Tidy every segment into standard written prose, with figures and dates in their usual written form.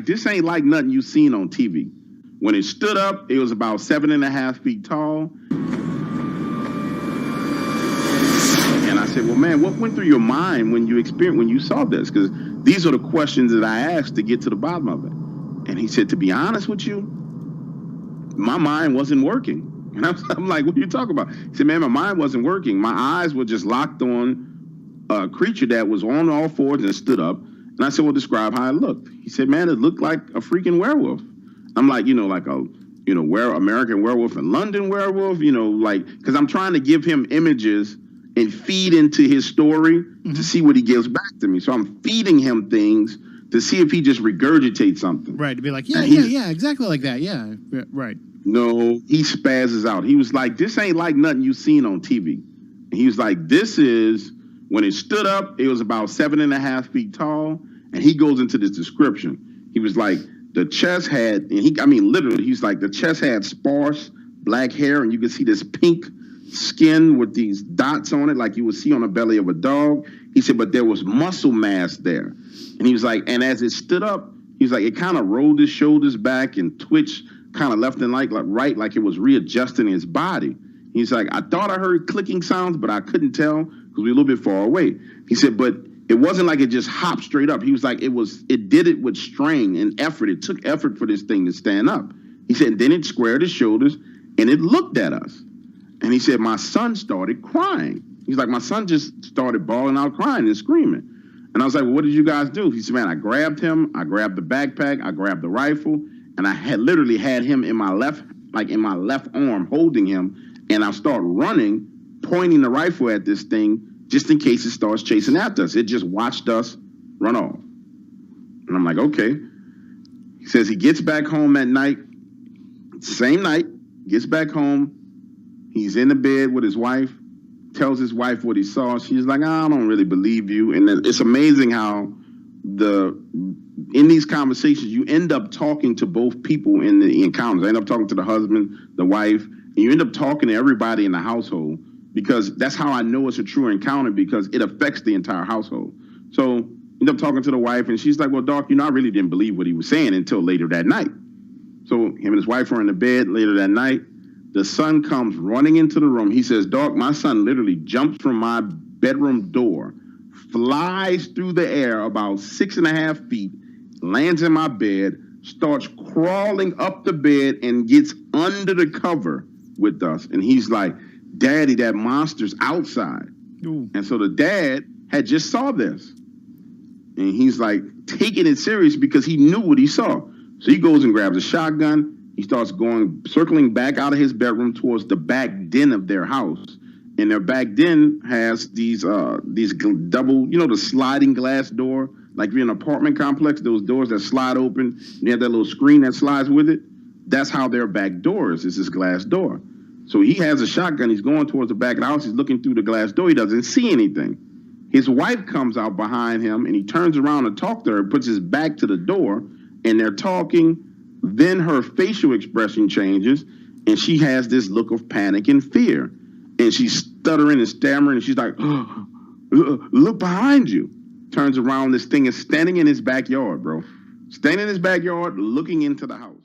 this ain't like nothing you seen on TV. When it stood up, it was about 7.5 feet tall. And I said, well, man, what went through your mind when you saw this? Because these are the questions that I asked to get to the bottom of it. And he said, to be honest with you, my mind wasn't working. And I'm like, what are you talking about? He said, man, my mind wasn't working. My eyes were just locked on a creature that was on all fours and stood up. And I said, well, describe how it looked. He said, man, it looked like a freaking werewolf. I'm like, like a, American Werewolf and London Werewolf, because I'm trying to give him images and feed into his story to see what he gives back to me. So I'm feeding him things to see if he just regurgitates something. Right, to be like, yeah, exactly like that, yeah, right. No, he spazzes out. He was like, this ain't like nothing you seen on TV. And he was like, this is, when it stood up, it was about 7.5 feet tall. And he goes into this description. He was like, the chest had, literally, he's like, the chest had sparse black hair, and you could see this pink skin with these dots on it, like you would see on the belly of a dog. He said, but there was muscle mass there. And he was like, and as it stood up, he was like, it kind of rolled his shoulders back and twitched kind of left and right, like it was readjusting his body. He's like, I thought I heard clicking sounds, but I couldn't tell because we were a little bit far away. He said, but it wasn't like it just hopped straight up. He was like, it did it with strain and effort. It took effort for this thing to stand up. He said, then it squared its shoulders and it looked at us. And he said, my son started crying. He's like, my son just started bawling out, crying and screaming. And I was like, well, what did you guys do? He said, man, I grabbed him. I grabbed the backpack. I grabbed the rifle. And I had literally had him in my left arm, holding him. And I start running, pointing the rifle at this thing just in case it starts chasing after us. It just watched us run off. And I'm like, okay. He says he gets back home at night, same night, gets back home. He's in the bed with his wife, tells his wife what he saw. She's like, I don't really believe you. And it's amazing how in these conversations, you end up talking to both people in the encounters. I end up talking to the husband, the wife, and you end up talking to everybody in the household, because that's how I know it's a true encounter, because it affects the entire household. So I end up talking to the wife, and she's like, well, Doc, I really didn't believe what he was saying until later that night. So him and his wife are in the bed later that night. The son comes running into the room. He says, Doc, my son literally jumps from my bedroom door, flies through the air about 6.5 feet, lands in my bed, starts crawling up the bed and gets under the cover with us. And he's like, Daddy, that monster's outside. Ooh. And so the dad had just saw this. And he's like taking it serious because he knew what he saw. So he goes and grabs a shotgun. He starts circling back out of his bedroom towards the back den of their house. And their back den has these double, the sliding glass door, like you're in an apartment complex, those doors that slide open, and you have that little screen that slides with it. That's how their back door is this glass door. So he has a shotgun. He's going towards the back of the house. He's looking through the glass door. He doesn't see anything. His wife comes out behind him, and he turns around to talk to her, puts his back to the door, and they're talking. Then her facial expression changes, and she has this look of panic and fear. And she's stuttering and stammering, and she's like, oh, look behind you. Turns around, this thing is standing in his backyard, bro. Standing in his backyard, looking into the house.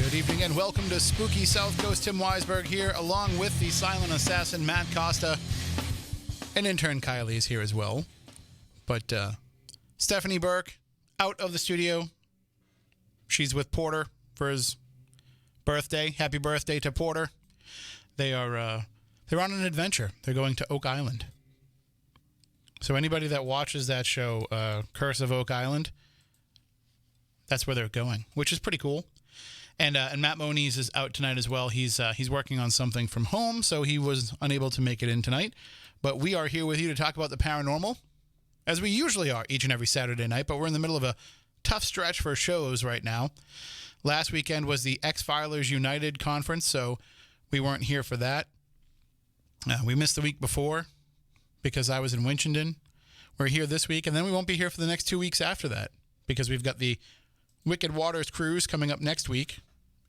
Good evening and welcome to Spooky South Coast. Tim Weisberg here, along with the silent assassin Matt Costa. And intern Kylie is here as well. But Stephanie Burke, out of the studio. She's with Porter for his birthday. Happy birthday to Porter. They're on an adventure. They're going to Oak Island. So anybody that watches that show, Curse of Oak Island, that's where they're going, which is pretty cool. And Matt Moniz is out tonight as well. He's working on something from home, so he was unable to make it in tonight. But we are here with you to talk about the paranormal, as we usually are each and every Saturday night. But we're in the middle of a tough stretch for shows right now. Last weekend was the X-Filers United conference, so we weren't here for that. We missed the week before because I was in Winchendon. We're here this week, and then we won't be here for the next 2 weeks after that because we've got the Wicked Waters cruise coming up next week.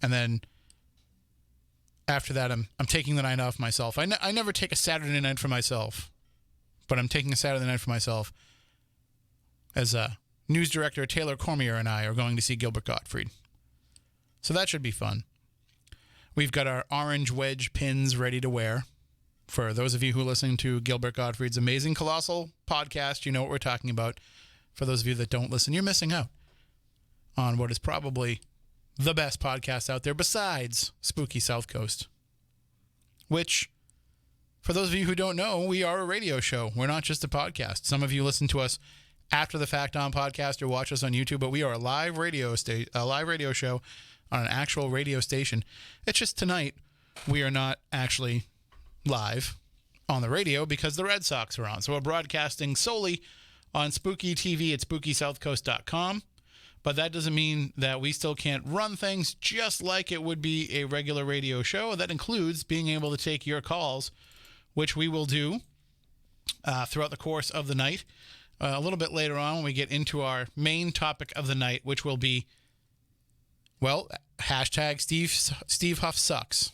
And then after that, I'm taking the night off myself. I never take a Saturday night for myself, but I'm taking a Saturday night for myself as news director Taylor Cormier and I are going to see Gilbert Gottfried. So that should be fun. We've got our orange wedge pins ready to wear. For those of you who are listening to Gilbert Gottfried's amazing Colossal podcast, you know what we're talking about. For those of you that don't listen, you're missing out on what is probably the best podcast out there besides Spooky South Coast. Which, for those of you who don't know, we are a radio show. We're not just a podcast. Some of you listen to us after the fact on podcast or watch us on YouTube, but we are a live radio show on an actual radio station. It's just tonight we are not actually live on the radio because the Red Sox are on. So we're broadcasting solely on Spooky TV at SpookySouthCoast.com. But that doesn't mean that we still can't run things just like it would be a regular radio show. That includes being able to take your calls, which we will do throughout the course of the night. A little bit later on when we get into our main topic of the night, which will be, well, hashtag Steve Huff sucks.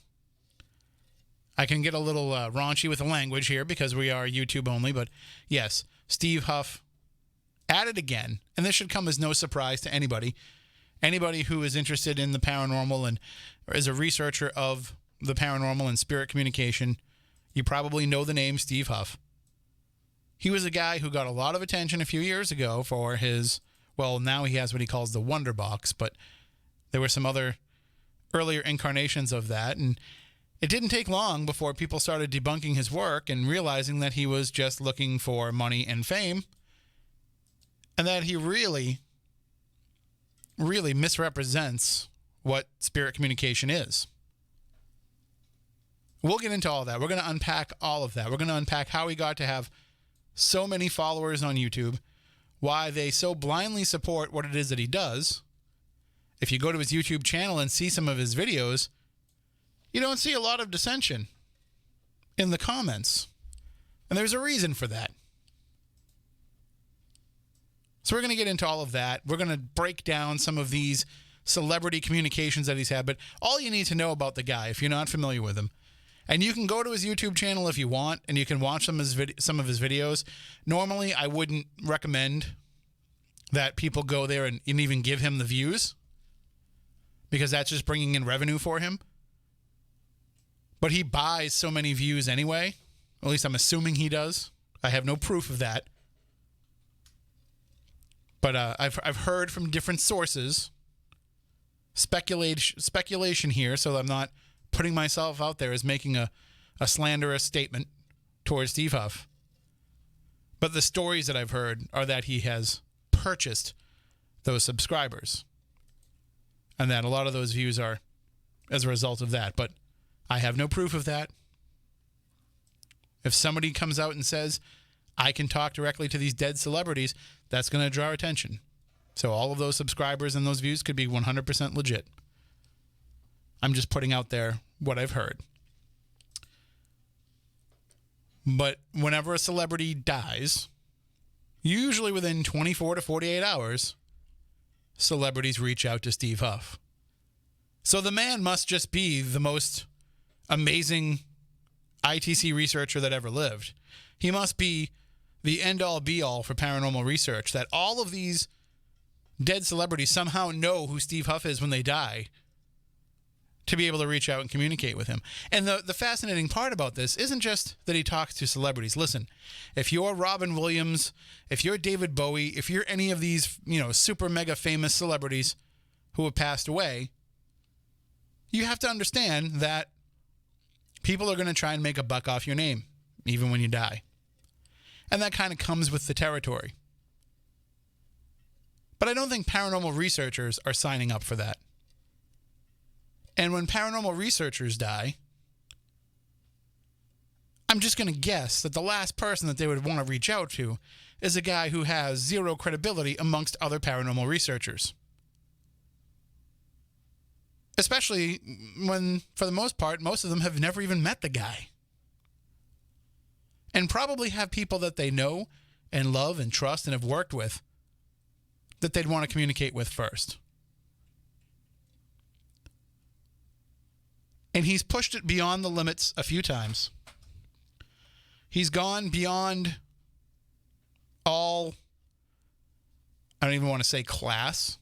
I can get a little raunchy with the language here because we are YouTube only, but yes, Steve Huff at it again, and this should come as no surprise to anybody. Anybody who is interested in the paranormal and is a researcher of the paranormal and spirit communication, you probably know the name Steve Huff. He was a guy who got a lot of attention a few years ago for his, well, now he has what he calls the Wonder Box, but there were some other earlier incarnations of that, and it didn't take long before people started debunking his work and realizing that he was just looking for money and fame, and that he really, really misrepresents what spirit communication is. We'll get into all that. We're going to unpack all of that. We're going to unpack how he got to have so many followers on YouTube, why they so blindly support what it is that he does. If you go to his YouTube channel and see some of his videos, you don't see a lot of dissension in the comments. And there's a reason for that. So we're going to get into all of that. We're going to break down some of these celebrity communications that he's had. But all you need to know about the guy, if you're not familiar with him, and you can go to his YouTube channel if you want, and you can watch some of his videos. Normally, I wouldn't recommend that people go there and even give him the views, because that's just bringing in revenue for him. But he buys so many views anyway. At least I'm assuming he does. I have no proof of that. But I've heard from different sources, speculation here, so I'm not putting myself out there as making a slanderous statement towards Steve Huff. But the stories that I've heard are that he has purchased those subscribers, and that a lot of those views are as a result of that. But I have no proof of that. If somebody comes out and says, I can talk directly to these dead celebrities, that's going to draw attention. So all of those subscribers and those views could be 100% legit. I'm just putting out there what I've heard. But whenever a celebrity dies, usually within 24 to 48 hours, celebrities reach out to Steve Huff. So the man must just be the most amazing ITC researcher that ever lived. He must be the end-all, be-all for paranormal research, that all of these dead celebrities somehow know who Steve Huff is when they die, to be able to reach out and communicate with him. And the fascinating part about this isn't just that he talks to celebrities. Listen, if you're Robin Williams, if you're David Bowie, if you're any of these, super mega famous celebrities who have passed away, you have to understand that people are going to try and make a buck off your name, even when you die. And that kind of comes with the territory. But I don't think paranormal researchers are signing up for that. And when paranormal researchers die, I'm just going to guess that the last person that they would want to reach out to is a guy who has zero credibility amongst other paranormal researchers. Especially when, for the most part, most of them have never even met the guy. And probably have people that they know and love and trust and have worked with that they'd want to communicate with first. And he's pushed it beyond the limits a few times. He's gone beyond all, I don't even want to say class,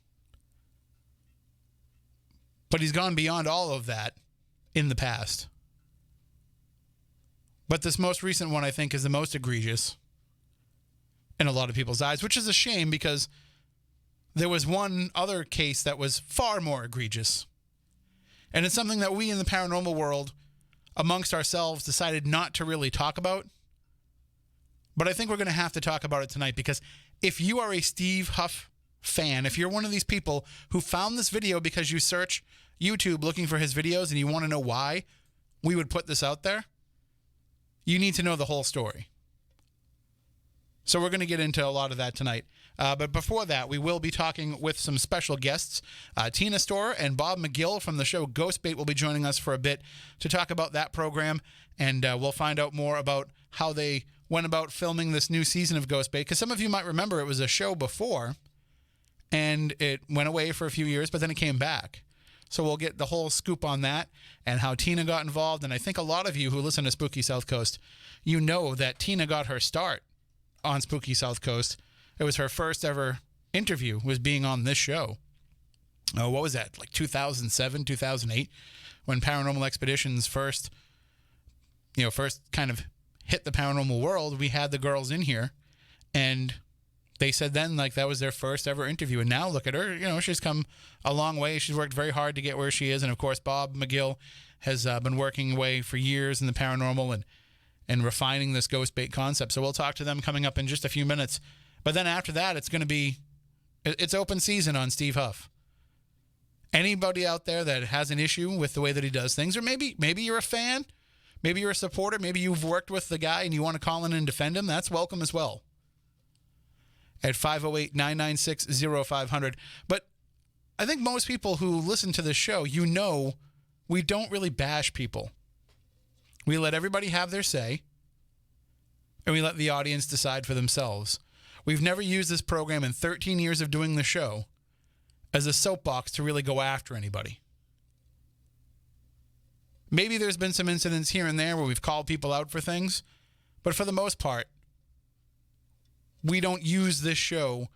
but he's gone beyond all of that in the past. But this most recent one, I think, is the most egregious in a lot of people's eyes, which is a shame because there was one other case that was far more egregious. And it's something that we in the paranormal world, amongst ourselves, decided not to really talk about. But I think we're going to have to talk about it tonight because if you are a Steve Huff fan, if you're one of these people who found this video because you search YouTube looking for his videos and you want to know why we would put this out there, you need to know the whole story. So we're going to get into a lot of that tonight. But before that, we will be talking with some special guests. Tina Storer and Bob McGill from the show Ghostbait will be joining us for a bit to talk about that program. And we'll find out more about how they went about filming this new season of Ghostbait. Because some of you might remember it was a show before, and it went away for a few years, but then it came back. So we'll get the whole scoop on that and how Tina got involved. And I think a lot of you who listen to Spooky South Coast, you know that Tina got her start on Spooky South Coast. It was her first ever interview, was being on this show. What was that, like 2007, 2008, when Paranormal Expeditions first kind of hit the paranormal world. We had the girls in here, and they said then like that was their first ever interview. And now look at her, she's come a long way. She's worked very hard to get where she is. And of course, Bob McGill has been working away for years in the paranormal and refining this Ghostbait concept. So we'll talk to them coming up in just a few minutes. But then after that, it's open season on Steve Huff. Anybody out there that has an issue with the way that he does things, or maybe you're a fan, maybe you're a supporter, maybe you've worked with the guy and you want to call in and defend him, that's welcome as well. At 508-996-0500. But I think most people who listen to this show, we don't really bash people. We let everybody have their say, and we let the audience decide for themselves. We've never used this program in 13 years of doing the show as a soapbox to really go after anybody. Maybe there's been some incidents here and there where we've called people out for things, but for the most part, we don't use this show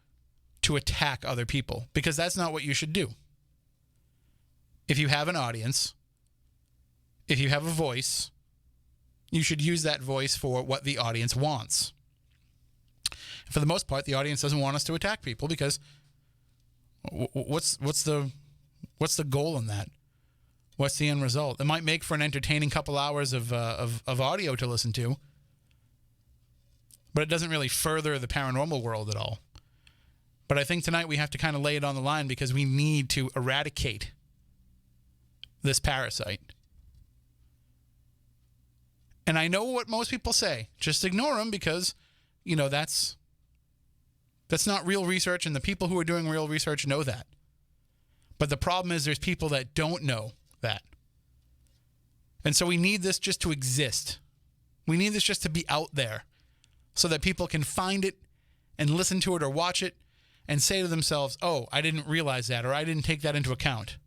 to attack other people because that's not what you should do. If you have an audience, if you have a voice, you should use that voice for what the audience wants. For the most part, the audience doesn't want us to attack people because what's the goal in that? What's the end result? It might make for an entertaining couple hours of audio to listen to, but it doesn't really further the paranormal world at all. But I think tonight we have to kind of lay it on the line because we need to eradicate this parasite. And I know what most people say. Just ignore them because, that's not real research, and the people who are doing real research know that. But the problem is there's people that don't know that. And so we need this just to exist. We need this just to be out there so that people can find it and listen to it or watch it and say to themselves, oh, I didn't realize that, or I didn't take that into account.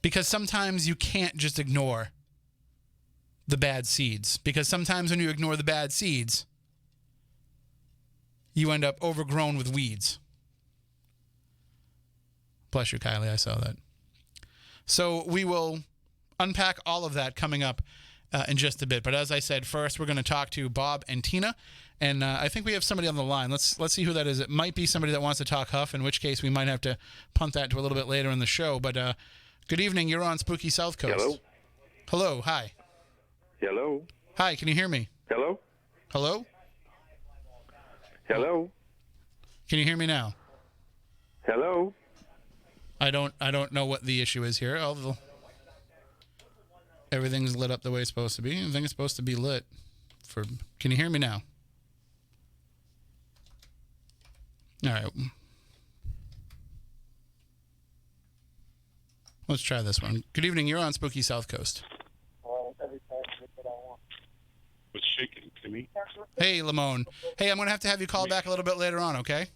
Because sometimes you can't just ignore the bad seeds. Because sometimes when you ignore the bad seeds, you end up overgrown with weeds. Bless you, Kylie. I saw that. So we will unpack all of that coming up in just a bit. But as I said, first we're going to talk to Bob and Tina. And I think we have somebody on the line. Let's see who that is. It might be somebody that wants to talk Huff, in which case we might have to punt that to a little bit later in the show. But good evening. You're on Spooky South Coast. Hello. Hello. Hi. Hello. Hi. Can you hear me? Hello. Hello? Hello. Can you hear me now? Hello. I don't know what the issue is here. Everything's lit up the way it's supposed to be. Everything's supposed to be lit. Can you hear me now? All right. Let's try this one. Good evening. You're on Spooky South Coast. What's shaking to me? Hey, Lamone. Hey, I'm going to have you call back a little bit later on, okay?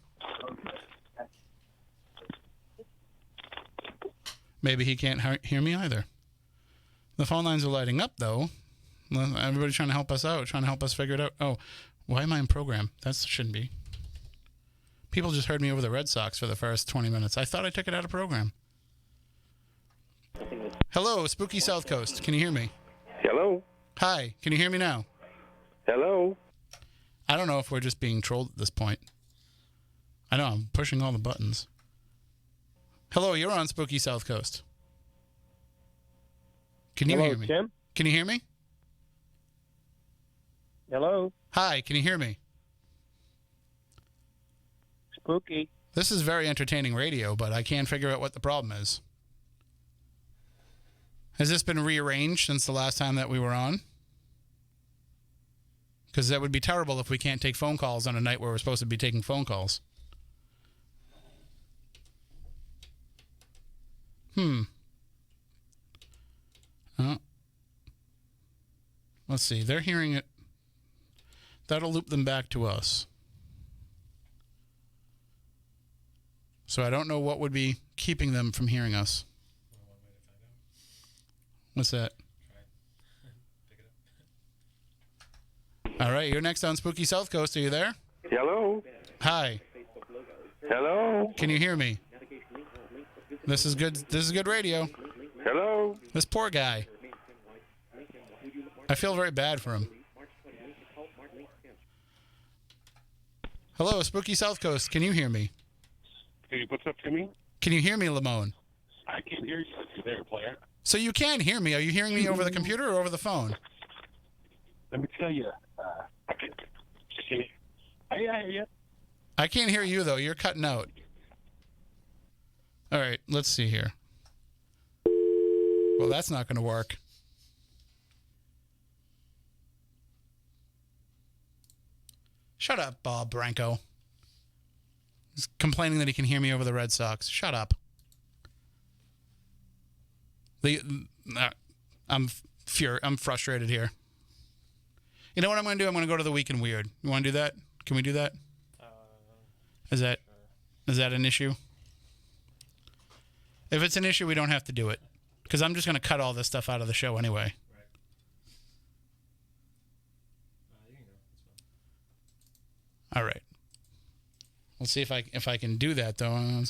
Maybe he can't hear me either. The phone lines are lighting up, though. Everybody's trying to help us out, trying to help us figure it out. Oh, why am I in program? That shouldn't be. People just heard me over the Red Sox for the first 20 minutes. I thought I took it out of program. Hello, Spooky South Coast. Can you hear me? Hello. Hi. Can you hear me now? Hello. I don't know if we're just being trolled at this point. I know, I'm pushing all the buttons. Hello, you're on Spooky South Coast. Can you hear me? Tim? Can you hear me? Hello? Hi, can you hear me? Spooky. This is very entertaining radio, but I can't figure out what the problem is. Has this been rearranged since the last time that we were on? Because that would be terrible if we can't take phone calls on a night where we're supposed to be taking phone calls. Let's see. They're hearing it. That'll loop them back to us. So I don't know what would be keeping them from hearing us. What's that? All right, you're next on Spooky South Coast. Are you there? Hello. Hi. Hello. Can you hear me? This is good. This is good radio. Hello. This poor guy. I feel very bad for him. Hello, Spooky South Coast. Can you hear me? Hey, what's up, Timmy? Can you hear me, Lamone? I can't hear you there, player. So you can hear me. Are you hearing me over the computer or over the phone? Let me tell you. I can. Just hear me. I hear you. I can't hear you, though. You're cutting out. All right, let's see here. Well, that's not going to work. Shut up, Bob Branco. He's complaining that he can hear me over the Red Sox. Shut up. I'm frustrated here. You know what I'm going to do? I'm going to go to the Week in Weird. You want to do that? Can we do that? Is that an issue? If it's an issue, we don't have to do it. Because I'm just going to cut all this stuff out of the show anyway. All right. We'll see if I can do that, though.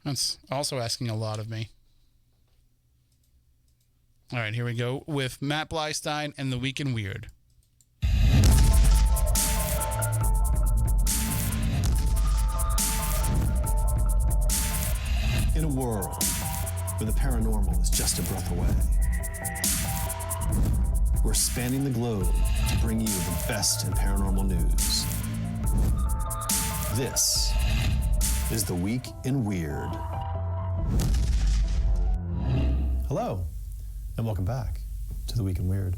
That's also asking a lot of me. All right, here we go with Matt Blystein and the Week in Weird. In a world where the paranormal is just a breath away, we're spanning the globe to bring you the best in paranormal news. This is the Week in Weird. Hello, and welcome back to the Week in Weird.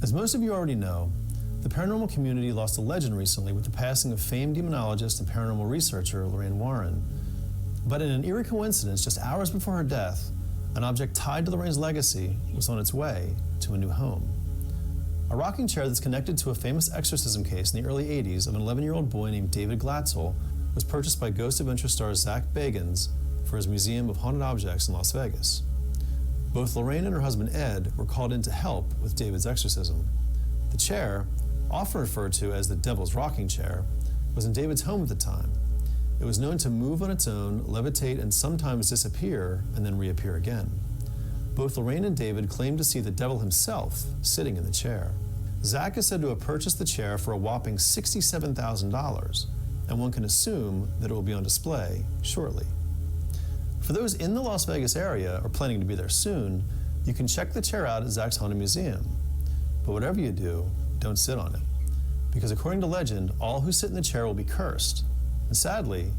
As most of you already know, the paranormal community lost a legend recently with the passing of famed demonologist and paranormal researcher Lorraine Warren. But in an eerie coincidence, just hours before her death, an object tied to Lorraine's legacy was on its way to a new home. A rocking chair that's connected to a famous exorcism case in the early 80s of an 11-year-old boy named David Glatzel was purchased by Ghost Adventure star Zach Bagans for his Museum of Haunted Objects in Las Vegas. Both Lorraine and her husband Ed were called in to help with David's exorcism. The chair, often referred to as the Devil's Rocking Chair, was in David's home at the time. It was known to move on its own, levitate, and sometimes disappear and then reappear again. Both Lorraine and David claimed to see the devil himself sitting in the chair. Zach is said to have purchased the chair for a whopping $67,000, and one can assume that it will be on display shortly. For those in the Las Vegas area or planning to be there soon, you can check the chair out at Zach's Haunted Museum. But whatever you do, don't sit on it. Because according to legend, all who sit in the chair will be cursed. And sadly,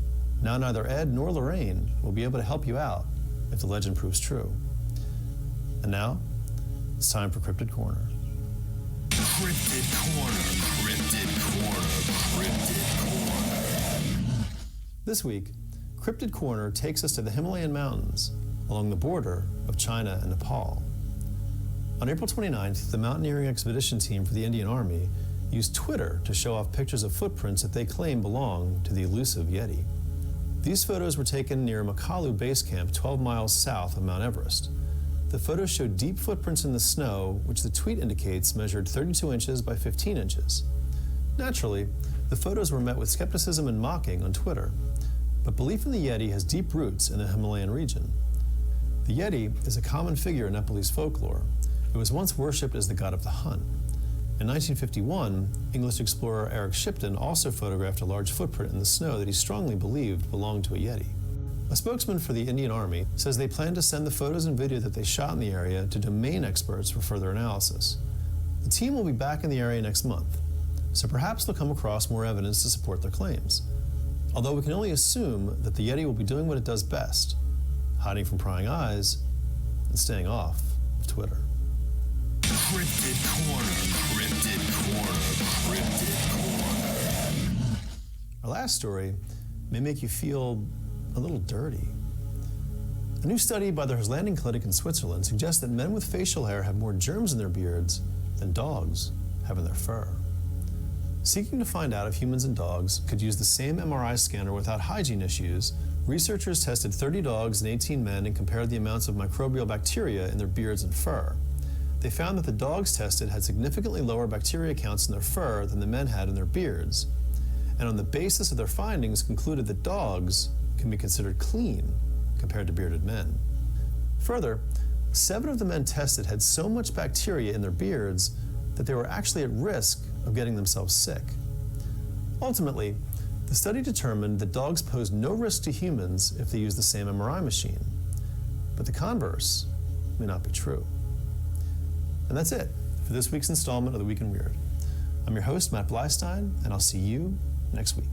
now neither Ed nor Lorraine will be able to help you out if the legend proves true. And now, it's time for Cryptid Corner. Cryptid Corner, Cryptid Corner, Cryptid Corner. This week, Cryptid Corner takes us to the Himalayan mountains along the border of China and Nepal. On April 29th, the mountaineering expedition team for the Indian Army used Twitter to show off pictures of footprints that they claim belong to the elusive Yeti. These photos were taken near Makalu Base Camp, 12 miles south of Mount Everest. The photos showed deep footprints in the snow, which the tweet indicates measured 32 inches by 15 inches. Naturally, the photos were met with skepticism and mocking on Twitter, but belief in the Yeti has deep roots in the Himalayan region. The Yeti is a common figure in Nepalese folklore. It was once worshipped as the god of the hunt. In 1951, English explorer Eric Shipton also photographed a large footprint in the snow that he strongly believed belonged to a Yeti. A spokesman for the Indian Army says they plan to send the photos and video that they shot in the area to domain experts for further analysis. The team will be back in the area next month, so perhaps they'll come across more evidence to support their claims. Although we can only assume that the Yeti will be doing what it does best, hiding from prying eyes and staying off of Twitter. Cryptid Corner, Cryptid Corner, Cryptid Corner. Our last story may make you feel a little dirty. A new study by the Herslanding Clinic in Switzerland suggests that men with facial hair have more germs in their beards than dogs have in their fur. Seeking to find out if humans and dogs could use the same MRI scanner without hygiene issues, researchers tested 30 dogs and 18 men and compared the amounts of microbial bacteria in their beards and fur. They found that the dogs tested had significantly lower bacteria counts in their fur than the men had in their beards, and on the basis of their findings concluded that dogs can be considered clean compared to bearded men. Further, 7 of the men tested had so much bacteria in their beards that they were actually at risk of getting themselves sick. Ultimately, the study determined that dogs pose no risk to humans if they use the same MRI machine. But the converse may not be true. And that's it for this week's installment of The Week in Weird. I'm your host, Matt Bleistein, and I'll see you next week.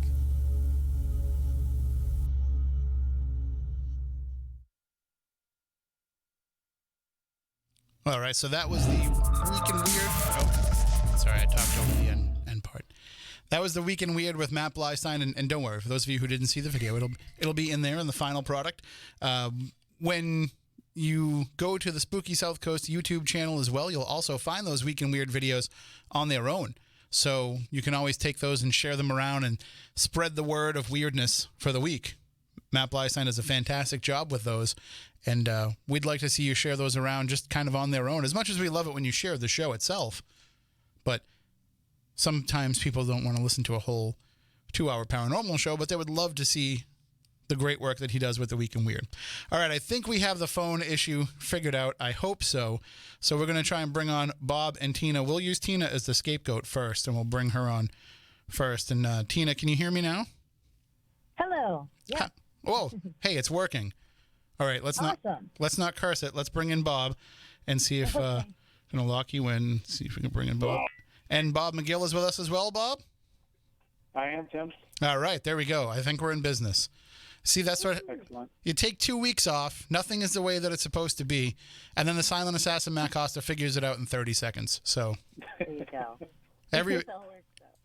All right, so that was the Week in Weird. Oh, sorry, I talked over the end part. That was the Week in Weird with Matt Bleistein, and don't worry, for those of you who didn't see the video, it'll be in there in the final product. When you go to the Spooky South Coast YouTube channel as well, you'll also find those Week in Weird videos on their own. So you can always take those and share them around and spread the word of weirdness for the week. Matt Bleistein does a fantastic job with those, and we'd like to see you share those around just kind of on their own, as much as we love it when you share the show itself. But sometimes people don't want to listen to a whole 2-hour paranormal show, but they would love to see the great work that he does with The Week in Weird. All right, I think we have the phone issue figured out. I hope so. So we're going to try and bring on Bob and Tina. We'll use Tina as the scapegoat first, and we'll bring her on first. And Tina, can you hear me now? Hello. Yeah. Whoa. Hey, it's working. All right, let's not curse it. Let's bring in Bob and see if going to lock you in. See if we can bring in Bob. And Bob McGill is with us as well, Bob? I am, Tim. All right, there we go. I think we're in business. See, that's what Excellent. you take 2 weeks off. Nothing is the way that it's supposed to be, and then the silent assassin Matt Costa figures it out in 30 seconds. So There you go.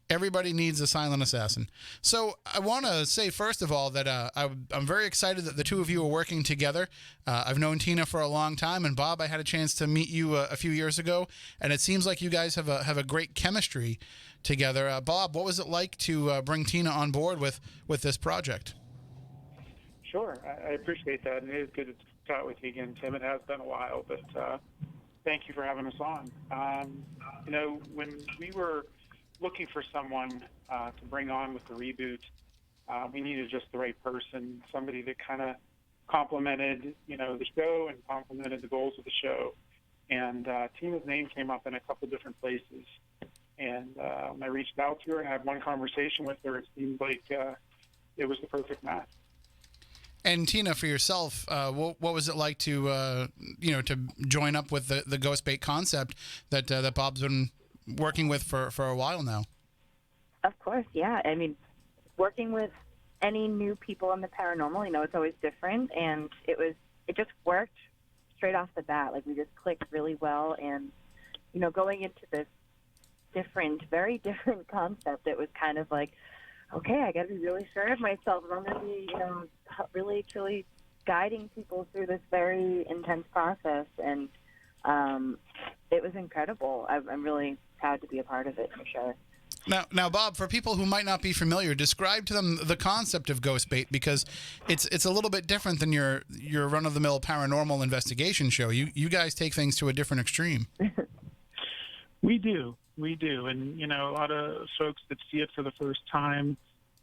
everybody needs a silent assassin. So I want to say first of all that I'm very excited that the two of you are working together. I've known Tina for a long time, and Bob, I had a chance to meet you a few years ago, and it seems like you guys have a great chemistry together. Bob, what was it like to bring Tina on board with this project? Sure, I appreciate that, and it is good to chat with you again, Tim. It has been a while, but thank you for having us on. When we were looking for someone to bring on with the reboot, We needed just the right person, somebody that kind of complemented, the show and complemented the goals of the show. And Tina's name came up in a couple different places. And I reached out to her and had one conversation with her. It seemed like it was the perfect match. And Tina, for yourself, what was it like to to join up with the ghost bait concept that Bob's been working with for a while now? Of course, yeah. I mean, working with any new people in the paranormal, it's always different, and it just worked straight off the bat. Like, we just clicked really well, and going into this very different concept, it was kind of like, okay, I got to be really sure of myself. I'm going to be, really, truly guiding people through this very intense process, and it was incredible. I'm really proud to be a part of it, for sure. Now, Bob, for people who might not be familiar, describe to them the concept of ghost bait, because it's a little bit different than your run-of-the-mill paranormal investigation show. You guys take things to a different extreme. We do, and a lot of folks that see it for the first time,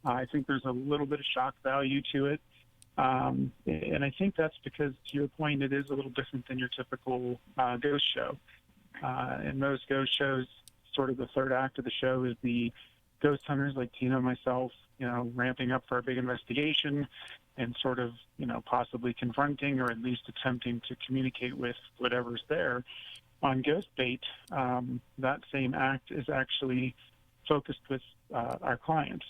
I think there's a little bit of shock value to it, and I think that's because, to your point, it is a little different than your typical ghost show. In most ghost shows, sort of the third act of the show is the ghost hunters like Tina and myself, ramping up for our big investigation and sort of, possibly confronting or at least attempting to communicate with whatever's there. On Ghost Bait, that same act is actually focused with our clients.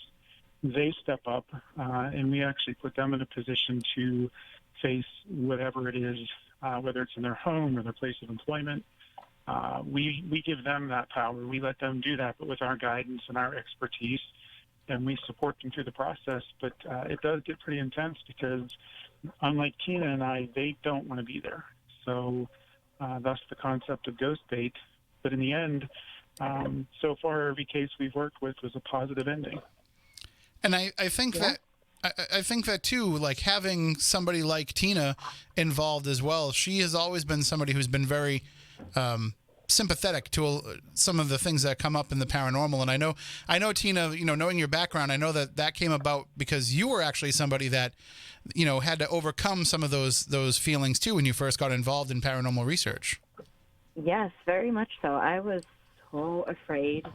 They step up, and we actually put them in a position to face whatever it is, whether it's in their home or their place of employment. We give them that power. We let them do that, but with our guidance and our expertise, and we support them through the process. But it does get pretty intense because, unlike Tina and I, they don't want to be there. So thus the concept of Ghost Bait. But in the end, so far every case we've worked with was a positive ending. And I think that I think that too, like having somebody like Tina involved as well. She has always been somebody who's been very sympathetic to some of the things that come up in the paranormal. And I know Tina, knowing your background, I know that came about because you were actually somebody that, had to overcome some of those feelings too when you first got involved in paranormal research. Yes, very much so. I was so afraid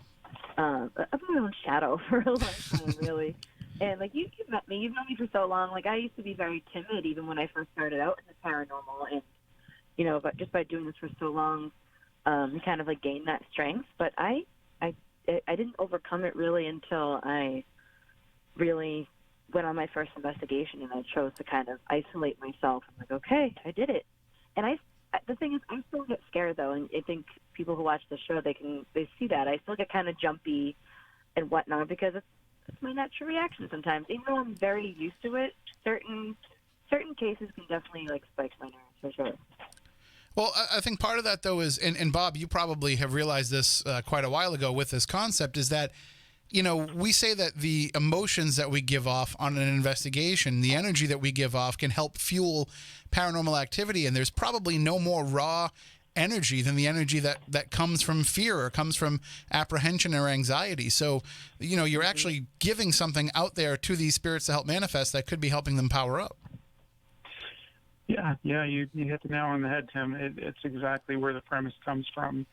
of my own shadow for a long time, really. And you've met me. You've known me for so long. I used to be very timid even when I first started out in the paranormal. And, but just by doing this for so long, you kind of gained that strength. But I didn't overcome it really until I really went on my first investigation, and I chose to kind of isolate myself. I'm like, okay, I did it. And the thing is, I still get scared though, and I think people who watch the show, they see that I still get kind of jumpy and whatnot because it's my natural reaction sometimes. Even though I'm very used to it, certain cases can definitely spike my nerves for sure. Well, I think part of that, though, is, and Bob, you probably have realized this quite a while ago with this concept, is that, we say that the emotions that we give off on an investigation, the energy that we give off can help fuel paranormal activity, and there's probably no more raw energy than the energy that comes from fear or comes from apprehension or anxiety. So, you're actually giving something out there to these spirits to help manifest that could be helping them power up. Yeah, you hit the nail on the head, Tim. It's exactly where the premise comes from.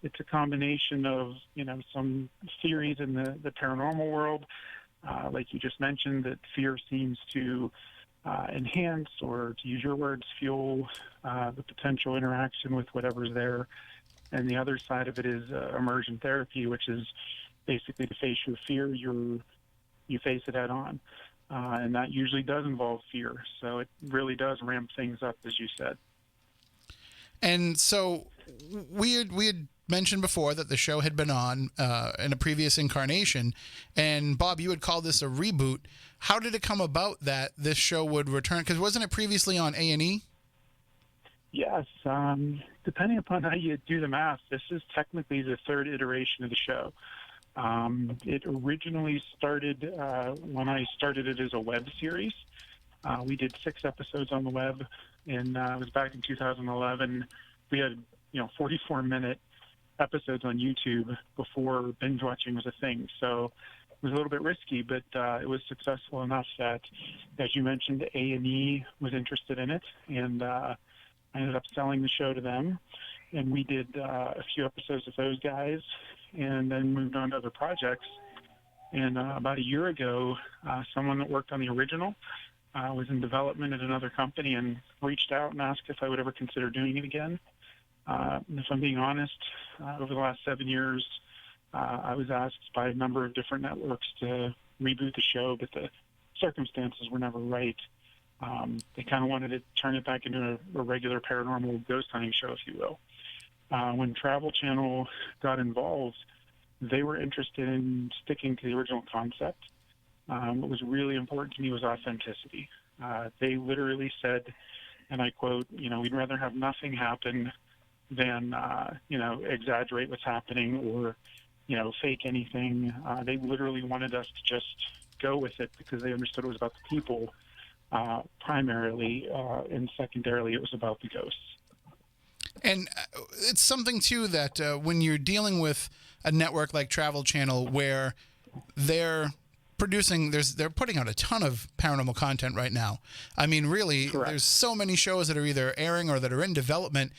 It's a combination of, some theories in the paranormal world, like you just mentioned, that fear seems to enhance, or to use your words, fuel the potential interaction with whatever's there. And the other side of it is immersion therapy, which is basically to face your fear, you face it head on. And that usually does involve fear. So it really does ramp things up, as you said. And so we had mentioned before that the show had been on in a previous incarnation. And Bob, you had called this a reboot. How did it come about that this show would return? Because wasn't it previously on A&E? Yes. Depending upon how you do the math, this is technically the third iteration of the show. It originally started when I started it as a web series. We did 6 episodes on the web, and it was back in 2011. We had 44-minute episodes on YouTube before binge watching was a thing. So was a little bit risky, but it was successful enough that, as you mentioned, A&E was interested in it, and I ended up selling the show to them, and we did a few episodes with those guys, and then moved on to other projects. And about a year ago, someone that worked on the original was in development at another company and reached out and asked if I would ever consider doing it again. And if I'm being honest, over the last 7 years, I was asked by a number of different networks to reboot the show, but the circumstances were never right. They kind of wanted to turn it back into a regular paranormal ghost hunting show, if you will. When Travel Channel got involved, they were interested in sticking to the original concept. What was really important to me was authenticity. They literally said, and I quote, we'd rather have nothing happen than, exaggerate what's happening or, fake anything. They literally wanted us to just go with it because they understood it was about the people primarily, and secondarily it was about the ghosts. And it's something, too, that when you're dealing with a network like Travel Channel where they're putting out a ton of paranormal content right now. I mean, really, Correct. There's so many shows that are either airing or that are in development,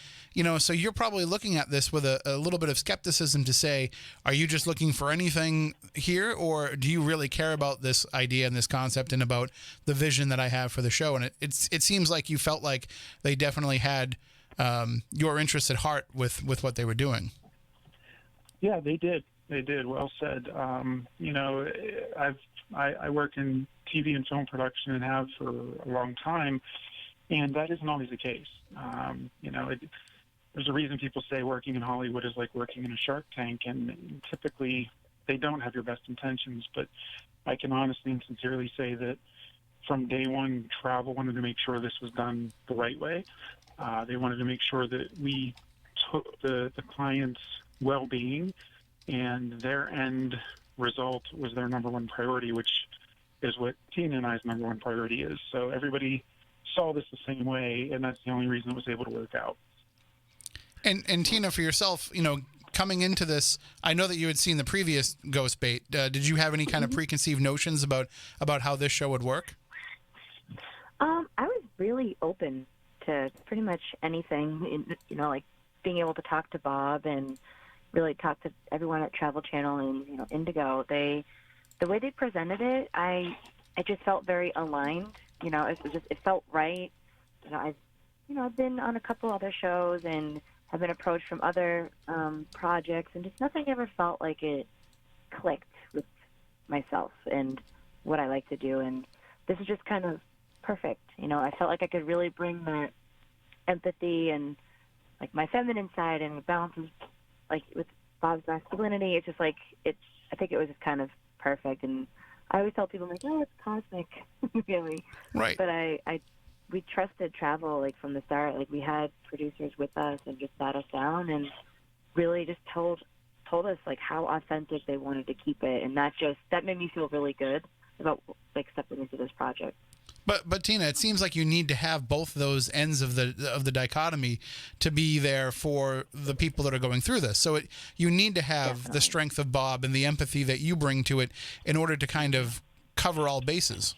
so you're probably looking at this with a little bit of skepticism to say, are you just looking for anything here, or do you really care about this idea and this concept and about the vision that I have for the show? And it seems like you felt like they definitely had your interest at heart with what they were doing. Yeah, they did. They did. Well said. I work in TV and film production and have for a long time, and that isn't always the case. There's a reason people say working in Hollywood is like working in a shark tank, and typically they don't have your best intentions. But I can honestly and sincerely say that from day one, Travel wanted to make sure this was done the right way. They wanted to make sure that we took the client's well-being, and their end result was their number one priority, which is what Tina and I's number one priority is. So everybody saw this the same way, and that's the only reason it was able to work out. And Tina, for yourself, coming into this, I know that you had seen the previous Ghost Bait. Did you have any kind of preconceived notions about how this show would work? I was really open to pretty much anything, like being able to talk to Bob and really talk to everyone at Travel Channel and, Indigo. The way they presented it, I just felt very aligned. It felt right. I've been on a couple other shows and have been approached from other projects, and just nothing ever felt like it clicked with myself and what I like to do. And this is just kind of perfect. I felt like I could really bring that empathy and like my feminine side and balances like with Bob's masculinity. It's just like I think it was just kind of perfect. And I always tell people like, oh, it's cosmic, really. Right. But we trusted Travel like from the start. Like we had producers with us and just sat us down and really just told us like how authentic they wanted to keep it, and that made me feel really good about like stepping into this project. But Tina, it seems like you need to have both those ends of the dichotomy to be there for the people that are going through this. So you need to have Definitely. the strength of Bob and the empathy that you bring to it in order to kind of cover all bases.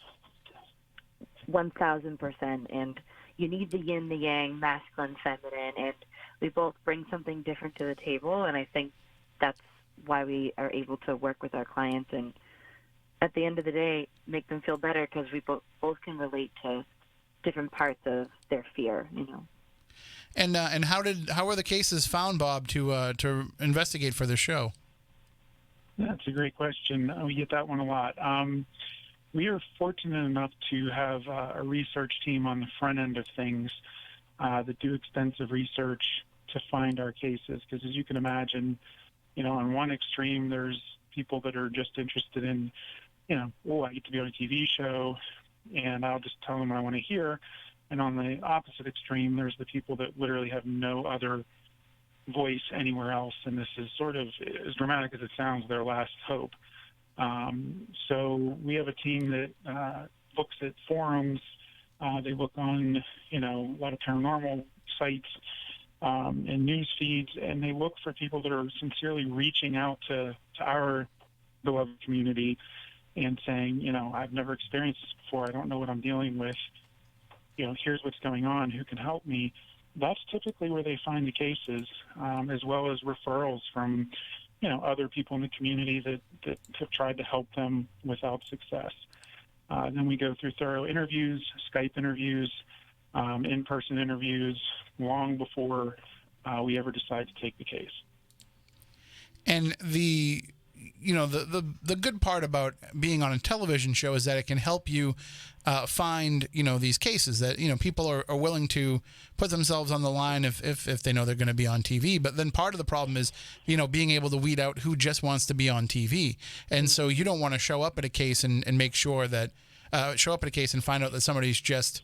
1,000%. And you need the yin, the yang, masculine, feminine, and we both bring something different to the table. And I think that's why we are able to work with our clients and at the end of the day, make them feel better because we both can relate to different parts of their fear, And how were the cases found, Bob, to investigate for this show? That's a great question. We get that one a lot. We are fortunate enough to have a research team on the front end of things that do extensive research to find our cases. Because as you can imagine, on one extreme, there's people that are just interested in, I get to be on a TV show, and I'll just tell them what I want to hear. And on the opposite extreme, there's the people that literally have no other voice anywhere else, and this is sort of, as dramatic as it sounds, their last hope. So we have a team that looks at forums. They look on, a lot of paranormal sites and news feeds, and they look for people that are sincerely reaching out to our beloved community and saying, I've never experienced this before. I don't know what I'm dealing with. Here's what's going on. Who can help me? That's typically where they find the cases, as well as referrals from, other people in the community that have tried to help them without success. Then we go through thorough interviews, Skype interviews, in-person interviews, long before we ever decide to take the case. And the good part about being on a television show is that it can help you find, these cases that, people are willing to put themselves on the line if they know they're going to be on TV. But then part of the problem is, being able to weed out who just wants to be on TV. And so you don't want to show up at a case and make sure that, show up at a case and find out that somebody's just,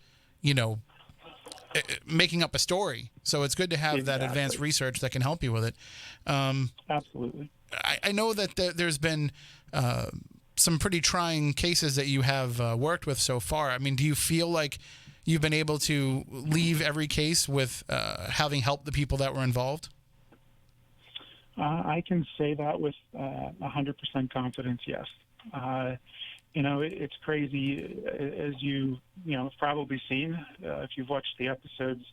making up a story. So it's good to have that advanced research that can help you with it. Absolutely. I know that there's been some pretty trying cases that you have worked with so far. I mean, do you feel like you've been able to leave every case with having helped the people that were involved? I can say that with 100% confidence, yes. It's crazy, as you've probably seen if you've watched the episodes.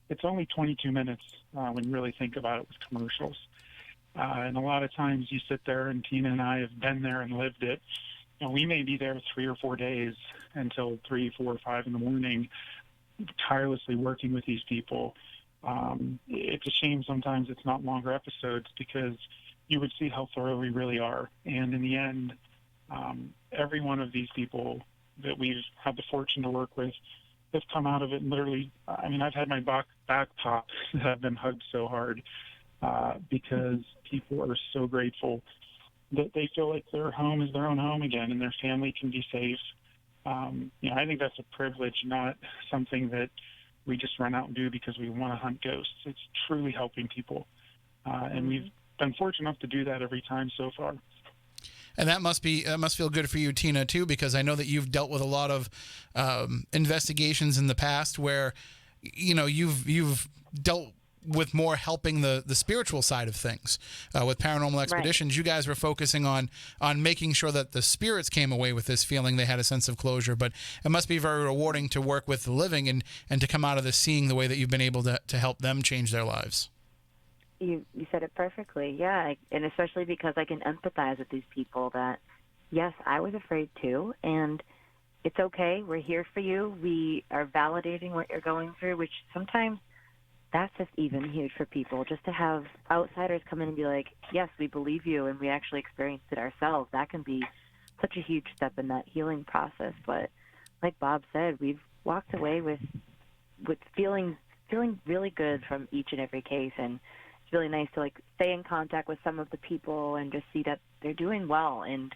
It's only 22 minutes when you really think about it with commercials. And a lot of times you sit there, and Tina and I have been there and lived it. We may be there 3 or 4 days until 3, 4, or 5 in the morning, tirelessly working with these people. It's a shame sometimes it's not longer episodes, because you would see how thorough we really are. And in the end, every one of these people that we've had the fortune to work with have come out of it and literally, I've had my back pop. I've been hugged so hard because people are so grateful that they feel like their home is their own home again and their family can be safe. I think that's a privilege, not something that we just run out and do because we want to hunt ghosts. It's truly helping people. And we've been fortunate enough to do that every time so far. And that must feel good for you, Tina, too, because I know that you've dealt with a lot of investigations in the past where, you've dealt with more helping the spiritual side of things. With Paranormal Expeditions, You guys were focusing on making sure that the spirits came away with this feeling they had a sense of closure. But it must be very rewarding to work with the living and to come out of this seeing the way that you've been able to help them change their lives. You said it perfectly, yeah, and especially because I can empathize with these people that, yes, I was afraid too, and it's okay. We're here for you. We are validating what you're going through, which sometimes that's just even huge for people, just to have outsiders come in and be like, yes, we believe you, and we actually experienced it ourselves. That can be such a huge step in that healing process. But like Bob said, we've walked away with feeling really good from each and every case, and it's really nice to stay in contact with some of the people and just see that they're doing well and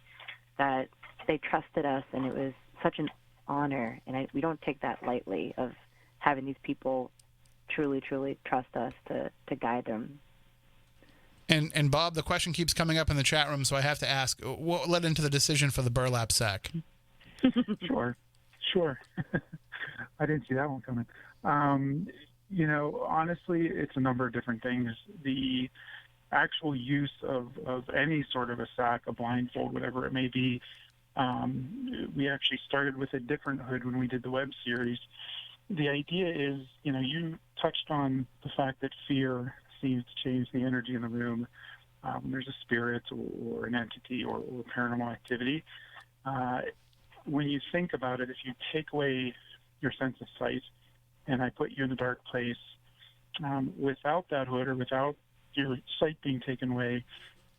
that they trusted us, and it was such an honor. And we don't take that lightly, of having these people truly trust us to guide them. And Bob, the question keeps coming up in the chat room, so I have to ask, what led into the decision for the burlap sack? Sure. I didn't see that one coming. Honestly, it's a number of different things. The actual use of any sort of a sack, a blindfold, whatever it may be, we actually started with a different hood when we did the web series. The idea is, you touched on the fact that fear seems to change the energy in the room when there's a spirit or an entity or paranormal activity. When you think about it, if you take away your sense of sight and I put you in a dark place, without that hood or without your sight being taken away,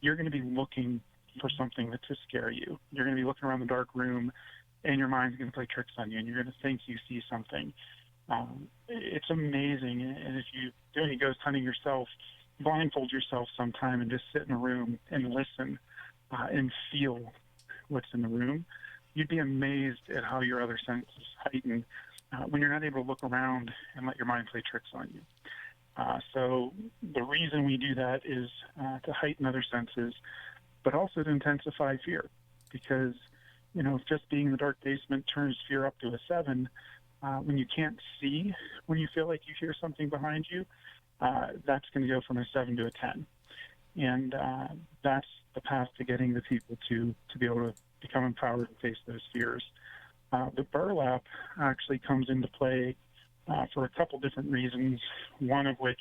you're going to be looking for something to scare you. You're going to be looking around the dark room, and your mind's going to play tricks on you, and you're going to think you see something. It's amazing. And if you do any ghost hunting yourself, blindfold yourself sometime and just sit in a room and listen and feel what's in the room. You'd be amazed at how your other senses heighten when you're not able to look around and let your mind play tricks on you. So the reason we do that is to heighten other senses, but also to intensify fear. Because, if just being in the dark basement turns fear up to a 7, when you can't see, when you feel like you hear something behind you, that's going to go from a 7 to a 10. And that's the path to getting the people to be able to become empowered and face those fears. The burlap actually comes into play for a couple different reasons, one of which,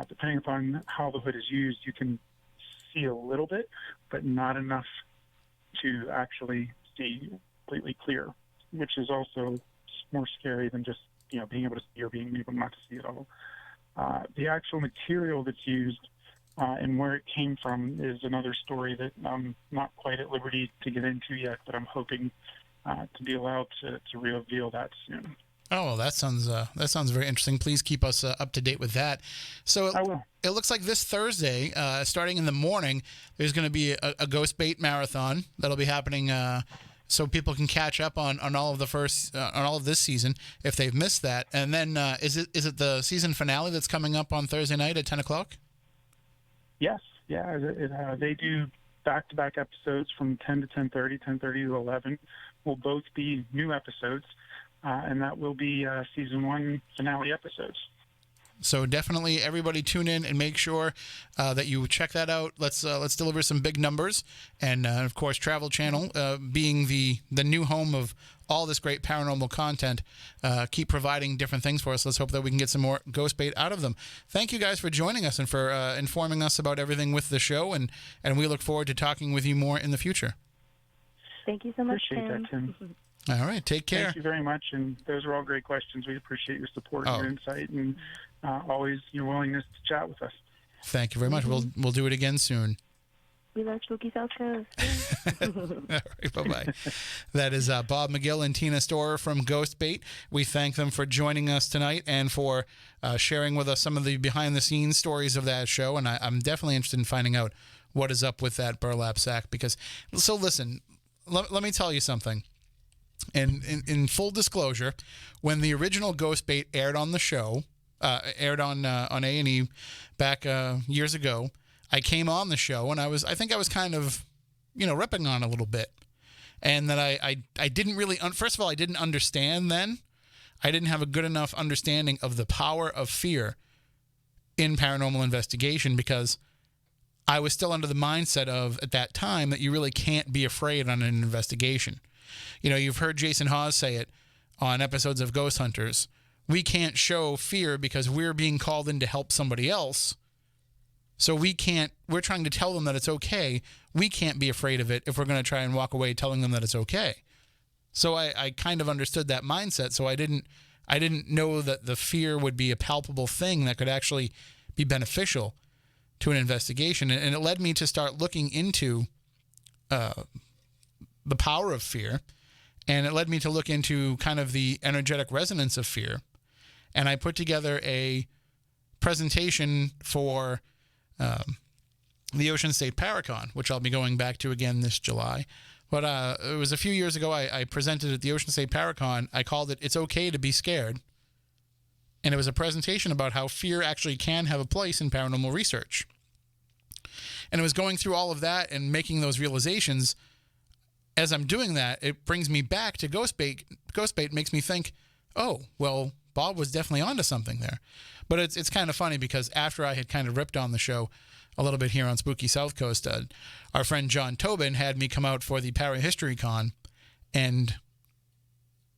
depending upon how the hood is used, you can see a little bit, but not enough to actually see completely clear, which is also more scary than just being able to see or being able not to see at all. The actual material that's used and where it came from is another story that I'm not quite at liberty to get into yet, but I'm hoping to be allowed to reveal that soon. Oh, well, that sounds very interesting. Please keep us up to date with that. So I will. It looks like this Thursday, starting in the morning, there's going to be a Ghost Bait marathon that'll be happening, so people can catch up on all of on all of this season if they've missed that. And then is it the season finale that's coming up on Thursday night at 10 o'clock? Yes, yeah. They do back-to-back episodes from 10 to 10:30, 10:30 to 11. Will both be new episodes. And that will be season 1 finale episodes. So definitely, everybody tune in and make sure that you check that out. Let's deliver some big numbers, and of course, Travel Channel, being the new home of all this great paranormal content, keep providing different things for us. Let's hope that we can get some more Ghost Bait out of them. Thank you guys for joining us and for informing us about everything with the show, and we look forward to talking with you more in the future. Thank you so much, Appreciate that, Tim. All right, take care. Thank you very much, and those are all great questions. We appreciate your support and your insight, and always your willingness to chat with us. Thank you very much. We'll do it again soon. We love Spooky South Coast. All right, bye-bye. That is Bob McGill and Tina Storer from Ghost Bait. We thank them for joining us tonight and for sharing with us some of the behind-the-scenes stories of that show, and I'm definitely interested in finding out what is up with that burlap sack. So listen, let me tell you something. And in full disclosure, when the original Ghost Bait aired on the show, aired on A&E back years ago, I came on the show and I think I was kind of, ripping on a little bit, and that I didn't really first of all, I didn't understand then. I didn't have a good enough understanding of the power of fear in paranormal investigation, because I was still under the mindset of, at that time, that you really can't be afraid on an investigation. You've heard Jason Hawes say it on episodes of Ghost Hunters. We can't show fear because we're being called in to help somebody else. So we're trying to tell them that it's okay. We can't be afraid of it if we're going to try and walk away telling them that it's okay. So I kind of understood that mindset. So I didn't know that the fear would be a palpable thing that could actually be beneficial to an investigation. And it led me to start looking into the power of fear, and it led me to look into kind of the energetic resonance of fear. And I put together a presentation for the Ocean State Paracon, which I'll be going back to again this July. But it was a few years ago I presented at the Ocean State Paracon. I called it "It's Okay to Be Scared." And it was a presentation about how fear actually can have a place in paranormal research. And it was going through all of that and making those realizations. As I'm doing that, it brings me back to Ghost Bait. Ghost Bait makes me think, oh, well, Bob was definitely onto something there. But it's kind of funny, because after I had kind of ripped on the show a little bit here on Spooky South Coast, our friend John Tobin had me come out for the Parahistory Con, and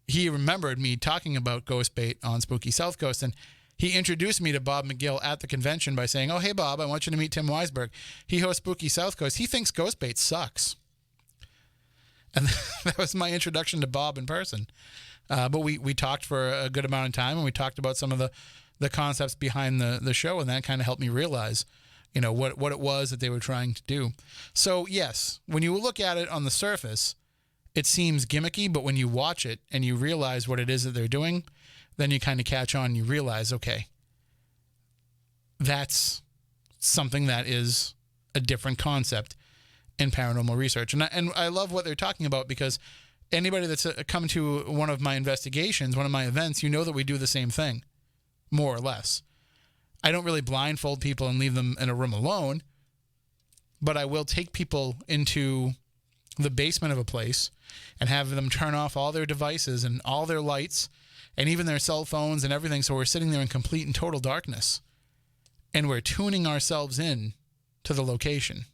he remembered me talking about Ghost Bait on Spooky South Coast, and he introduced me to Bob McGill at the convention by saying, "Oh, hey, Bob, I want you to meet Tim Weisberg. He hosts Spooky South Coast. He thinks Ghost Bait sucks." And that was my introduction to Bob in person. But we talked for a good amount of time, and we talked about some of the concepts behind the show, and that kind of helped me realize, what it was that they were trying to do. So, yes, when you look at it on the surface, it seems gimmicky, but when you watch it and you realize what it is that they're doing, then you kind of catch on and you realize, okay, that's something that is a different concept in paranormal research. And I love what they're talking about, because anybody that's come to one of my investigations, one of my events, that we do the same thing, more or less. I don't really blindfold people and leave them in a room alone, but I will take people into the basement of a place and have them turn off all their devices and all their lights and even their cell phones and everything, so we're sitting there in complete and total darkness, and we're tuning ourselves in to the location.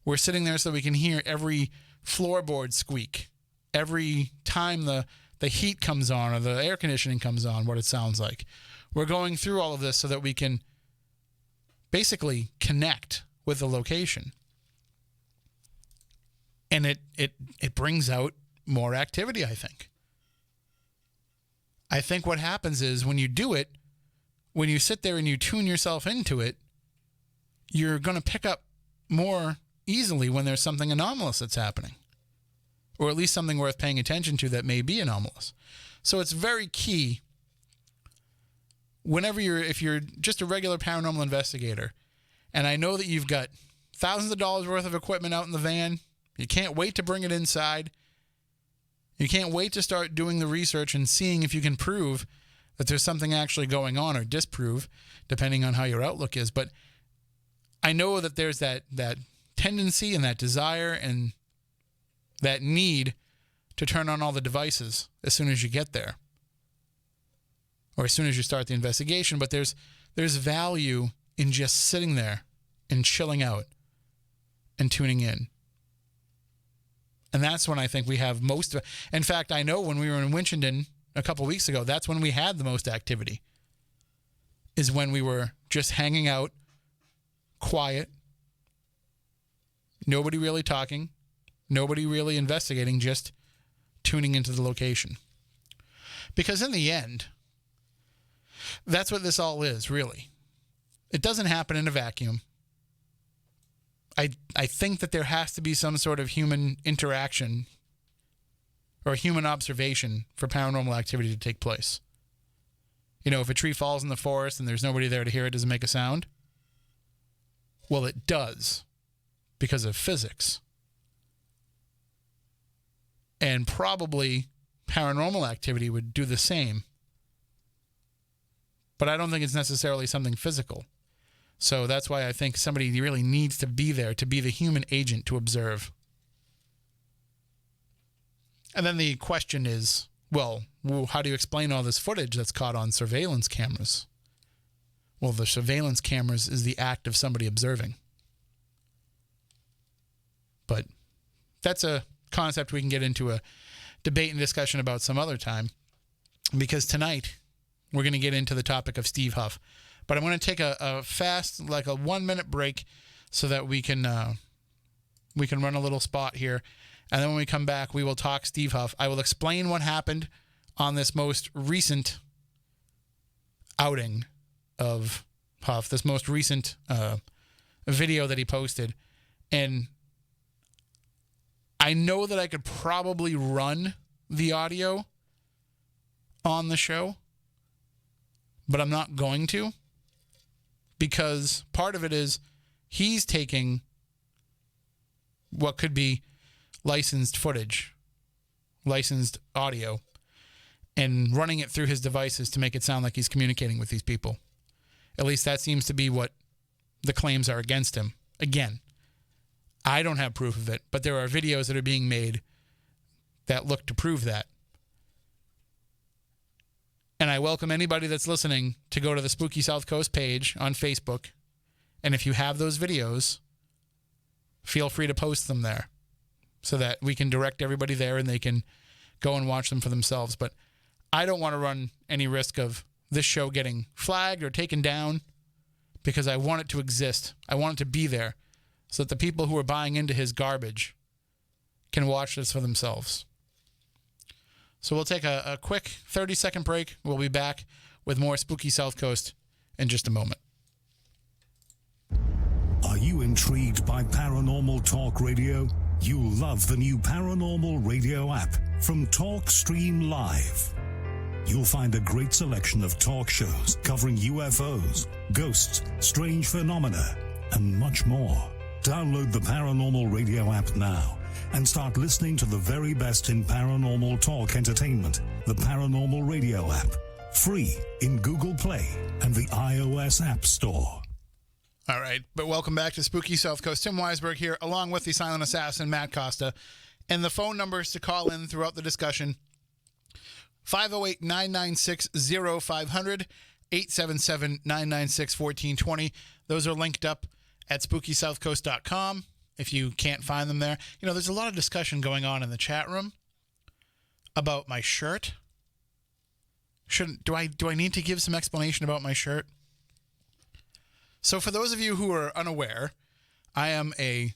We're sitting there so we can hear every floorboard squeak, every time the heat comes on or the air conditioning comes on, what it sounds like. We're going through all of this so that we can basically connect with the location. And it brings out more activity, I think. I think what happens is when you do it, when you sit there and you tune yourself into it, you're going to pick up more easily when there's something anomalous that's happening. Or at least something worth paying attention to that may be anomalous. So it's very key if you're just a regular paranormal investigator, and I know that you've got thousands of dollars worth of equipment out in the van, you can't wait to bring it inside. You can't wait to start doing the research and seeing if you can prove that there's something actually going on, or disprove, depending on how your outlook is. But I know that there's that tendency and that desire and that need to turn on all the devices as soon as you get there, or as soon as you start the investigation. But there's value in just sitting there and chilling out and tuning in. And that's when I think we have most of it. In fact, I know when we were in Winchendon a couple weeks ago, that's when we had the most activity, is when we were just hanging out, quiet, nobody really talking, nobody really investigating, just tuning into the location. Because in the end, that's what this all is, really. It doesn't happen in a vacuum. I think that there has to be some sort of human interaction or human observation for paranormal activity to take place. You know, if a tree falls in the forest and there's nobody there to hear it, does it make a sound? Well, it does, because of physics. And probably paranormal activity would do the same. But I don't think it's necessarily something physical. So that's why I think somebody really needs to be there, to be the human agent to observe. And then the question is, well, how do you explain all this footage that's caught on surveillance cameras? Well, the surveillance cameras is the act of somebody observing. But that's a concept we can get into a debate and discussion about some other time, because tonight we're going to get into the topic of Steve Huff. But I'm going to take a fast, like a 1 minute break, so that we can run a little spot here. And then when we come back, we will talk Steve Huff. I will explain what happened on this most recent outing of Huff, this most recent video that he posted. And I know that I could probably run the audio on the show, but I'm not going to, because part of it is he's taking what could be licensed footage, licensed audio, and running it through his devices to make it sound like he's communicating with these people. At least that seems to be what the claims are against him. Again, I don't have proof of it, but there are videos that are being made that look to prove that. And I welcome anybody that's listening to go to the Spooky South Coast page on Facebook. And if you have those videos, feel free to post them there so that we can direct everybody there and they can go and watch them for themselves. But I don't want to run any risk of this show getting flagged or taken down, because I want it to exist. I want it to be there so that the people who are buying into his garbage can watch this for themselves. So we'll take a quick 30-second break. We'll be back with more Spooky South Coast in just a moment. Are you intrigued by Paranormal Talk Radio? You'll love the new Paranormal Radio app from TalkStream Live. You'll find a great selection of talk shows covering UFOs, ghosts, strange phenomena, and much more. Download the Paranormal Radio app now and start listening to the very best in paranormal talk entertainment. The Paranormal Radio app, free in Google Play and the iOS App Store. All right, but welcome back to Spooky South Coast. Tim Weisberg here, along with the silent assassin, Matt Costa. And the phone numbers to call in throughout the discussion, 508-996-0500, 877-996-1420. Those are linked up at SpookySouthCoast.com. if you can't find them there. You know, there's a lot of discussion going on in the chat room about my shirt. Do I need to give some explanation about my shirt? So for those of you who are unaware, I am a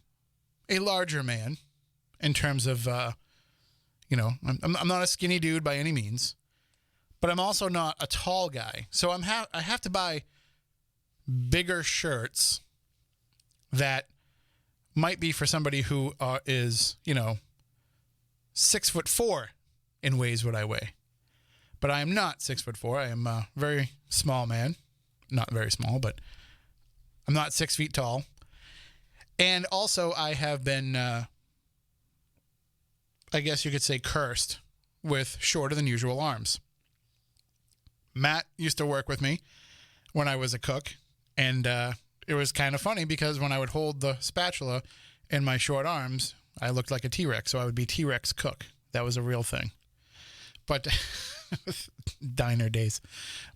larger man in terms of, you know, I'm not a skinny dude by any means, but I'm also not a tall guy. So I have to buy bigger shirts that might be for somebody who is, you know, 6'4" and weighs what I weigh. But I am not 6'4". I am a very small man. Not very small, but I'm not 6 feet tall. And also I have been, I guess you could say, cursed with shorter than usual arms. Matt used to work with me when I was a cook, and it was kind of funny because when I would hold the spatula in my short arms, I looked like a T-Rex, so I would be T-Rex cook. That was a real thing. But diner days.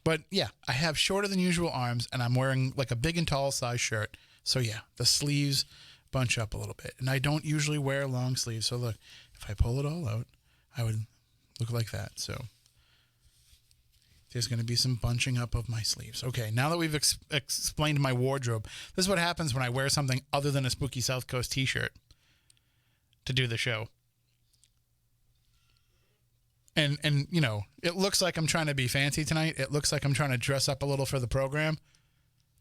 But yeah, I have shorter than usual arms, and I'm wearing like a big and tall size shirt. So yeah, the sleeves bunch up a little bit. And I don't usually wear long sleeves. So look, if I pull it all out, I would look like that. So there's going to be some bunching up of my sleeves. Okay, now that we've explained my wardrobe, this is what happens when I wear something other than a Spooky South Coast t-shirt to do the show. And you know, it looks like I'm trying to be fancy tonight. It looks like I'm trying to dress up a little for the program.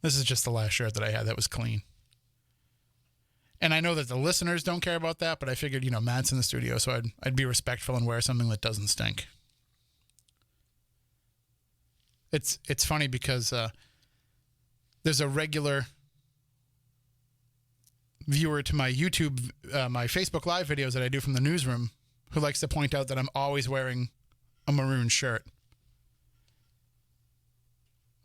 This is just the last shirt that I had that was clean. And I know that the listeners don't care about that, but I figured, you know, Matt's in the studio, so I'd be respectful and wear something that doesn't stink. It's funny because there's a regular viewer to my YouTube, my Facebook Live videos that I do from the newsroom, who likes to point out that I'm always wearing a maroon shirt.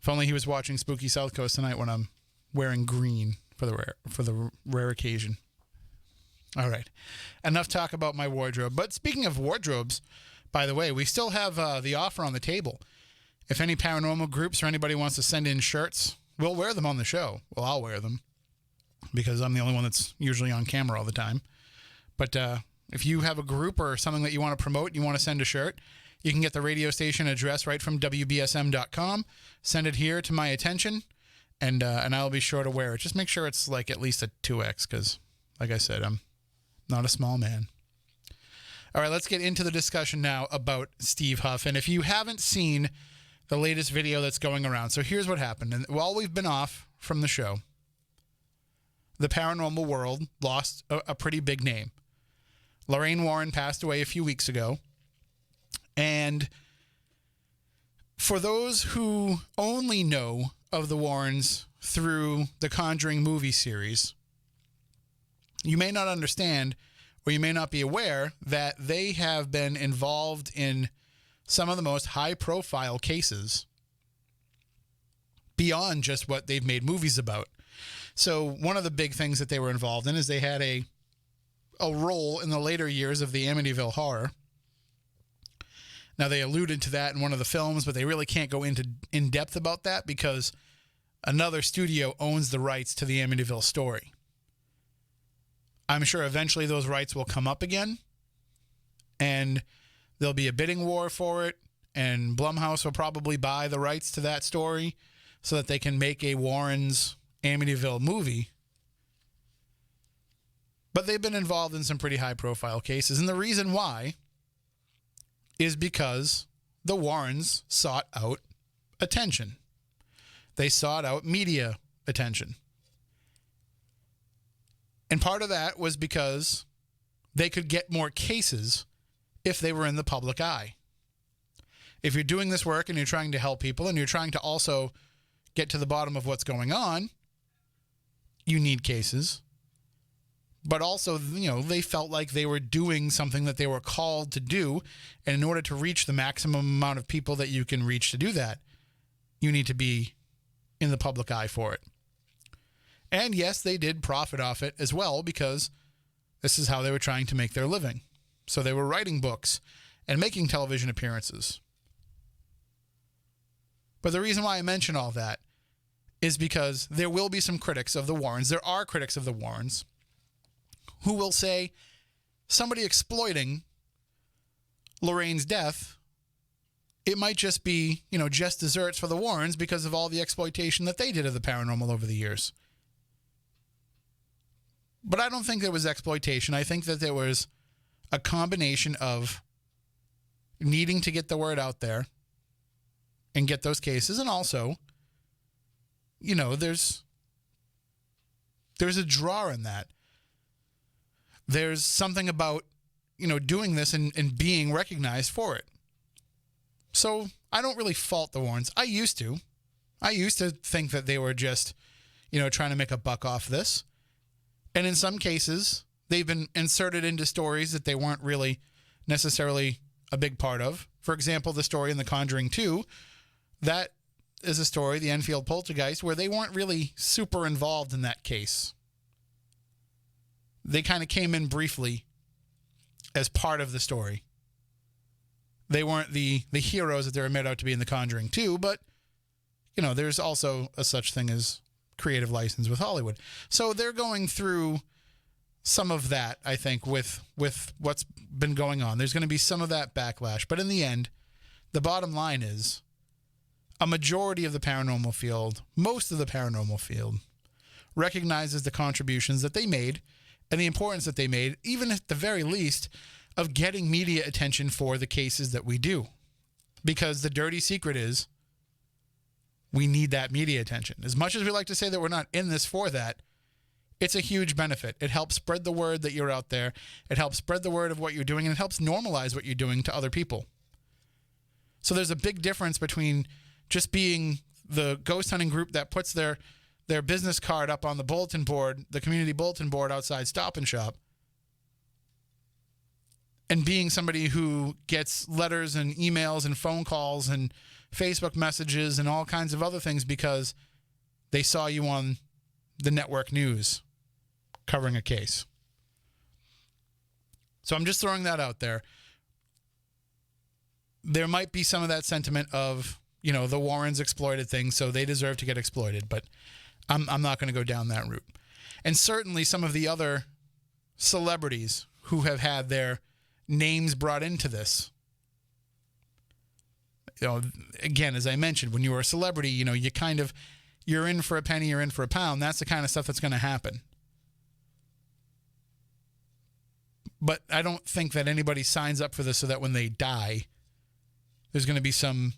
If only he was watching Spooky South Coast tonight when I'm wearing green for the rare occasion. All right. Enough talk about my wardrobe. But speaking of wardrobes, by the way, we still have the offer on the table. If any paranormal groups or anybody wants to send in shirts, we'll wear them on the show. Well, I'll wear them because I'm the only one that's usually on camera all the time. But if you have a group or something that you want to promote, you want to send a shirt, you can get the radio station address right from WBSM.com. Send it here to my attention, and I'll be sure to wear it. Just make sure it's like at least a 2X because, like I said, I'm not a small man. All right, let's get into the discussion now about Steve Huff. And if you haven't seen the latest video that's going around, so here's what happened. And while we've been off from the show, the paranormal world lost a pretty big name. Lorraine Warren passed away a few weeks ago. And for those who only know of the Warrens through the Conjuring movie series, you may not understand or you may not be aware that they have been involved in some of the most high-profile cases beyond just what they've made movies about. So one of the big things that they were involved in is they had a role in the later years of the Amityville Horror. Now, they alluded to that in one of the films, but they really can't go into in depth about that because another studio owns the rights to the Amityville story. I'm sure eventually those rights will come up again, and there'll be a bidding war for it, and Blumhouse will probably buy the rights to that story so that they can make a Warren's Amityville movie. But they've been involved in some pretty high-profile cases, and the reason why is because the Warrens sought out attention. They sought out media attention. And part of that was because they could get more cases if they were in the public eye. If you're doing this work and you're trying to help people and you're trying to also get to the bottom of what's going on, you need cases. But also, you know, they felt like they were doing something that they were called to do. And in order to reach the maximum amount of people that you can reach to do that, you need to be in the public eye for it. And yes, they did profit off it as well because this is how they were trying to make their living. So they were writing books and making television appearances. But the reason why I mention all that is because there will be some critics of the Warrens. There are critics of the Warrens who will say somebody exploiting Lorraine's death, it might just be, just desserts for the Warrens because of all the exploitation that they did of the paranormal over the years. But I don't think there was exploitation. I think that there was a combination of needing to get the word out there and get those cases. And also, there's a draw in that. There's something about, doing this and being recognized for it. So I don't really fault the Warrens. I used to think that they were just, trying to make a buck off this. And in some cases, they've been inserted into stories that they weren't really necessarily a big part of. For example, the story in The Conjuring 2, that is a story, the Enfield Poltergeist, where they weren't really super involved in that case. They kind of came in briefly as part of the story. They weren't the heroes that they were made out to be in The Conjuring 2, but, there's also a such thing as creative license with Hollywood. So they're going through some of that, I think, with what's been going on. There's going to be some of that backlash. But in the end, the bottom line is a majority of the paranormal field, most of the paranormal field, recognizes the contributions that they made and the importance that they made, even at the very least, of getting media attention for the cases that we do. Because the dirty secret is we need that media attention. As much as we like to say that we're not in this for that, it's a huge benefit. It helps spread the word that you're out there. It helps spread the word of what you're doing, and it helps normalize what you're doing to other people. So there's a big difference between just being the ghost hunting group that puts their business card up on the bulletin board, the community bulletin board outside Stop and Shop, and being somebody who gets letters and emails and phone calls and Facebook messages and all kinds of other things because they saw you on the network news covering a case. So I'm just throwing that out there. There might be some of that sentiment of, the Warrens exploited things, so they deserve to get exploited, but I'm not going to go down that route. And certainly some of the other celebrities who have had their names brought into this. Again, as I mentioned, when you were a celebrity, you're in for a penny, you're in for a pound. That's the kind of stuff that's going to happen. But I don't think that anybody signs up for this so that when they die, there's going to be some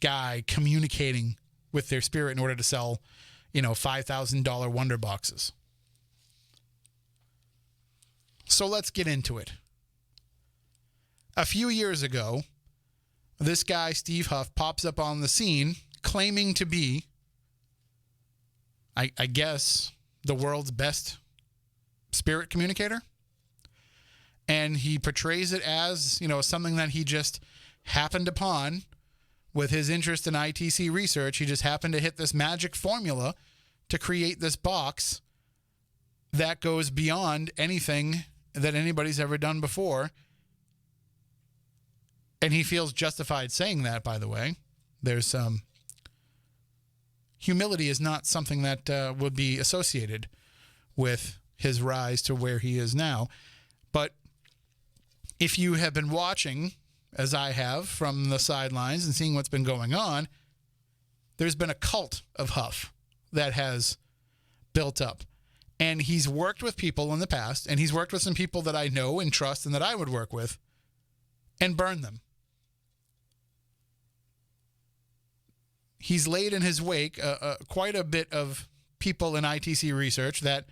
guy communicating with their spirit in order to sell, $5,000 wonder boxes. So let's get into it. A few years ago, this guy, Steve Huff, pops up on the scene claiming to be, I guess, the world's best spirit communicator. And he portrays it as, something that he just happened upon with his interest in ITC research. He just happened to hit this magic formula to create this box that goes beyond anything that anybody's ever done before. And he feels justified saying that, by the way. There's humility is not something that would be associated with his rise to where he is now. But if you have been watching, as I have, from the sidelines and seeing what's been going on, there's been a cult of Huff that has built up. And he's worked with people in the past, and he's worked with some people that I know and trust and that I would work with, and burned them. He's laid in his wake quite a bit of people in ITC research that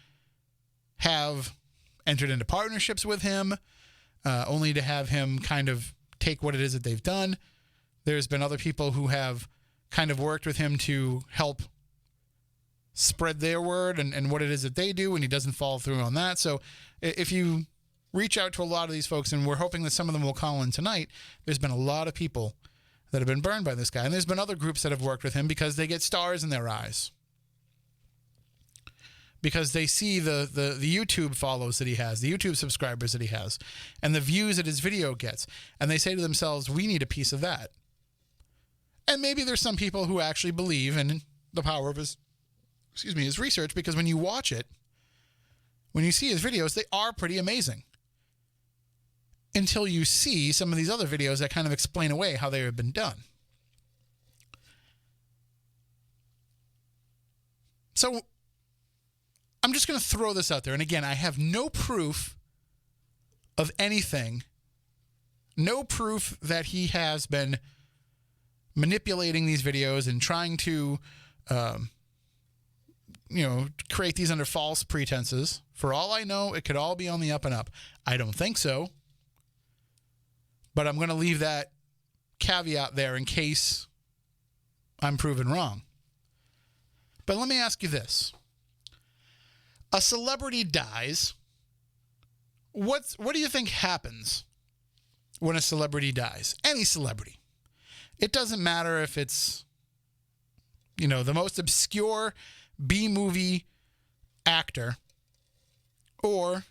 have entered into partnerships with him, only to have him kind of take what it is that they've done. There's been other people who have kind of worked with him to help spread their word and what it is that they do, and he doesn't follow through on that. So if you reach out to a lot of these folks, and we're hoping that some of them will call in tonight, there's been a lot of people that have been burned by this guy. And there's been other groups that have worked with him because they get stars in their eyes. Because they see the YouTube follows that he has, the YouTube subscribers that he has, and the views that his video gets. And they say to themselves, we need a piece of that. And maybe there's some people who actually believe in the power of his research, because when you watch when you see his videos, they are pretty amazing. Until you see some of these other videos that kind of explain away how they have been done. So I'm just going to throw this out there. And again, I have no proof of anything. No proof that he has been manipulating these videos and trying to, create these under false pretenses. For all I know, it could all be on the up and up. I don't think so. But I'm going to leave that caveat there in case I'm proven wrong. But let me ask you this. A celebrity dies. What do you think happens when a celebrity dies? Any celebrity. It doesn't matter if it's, the most obscure B-movie actor or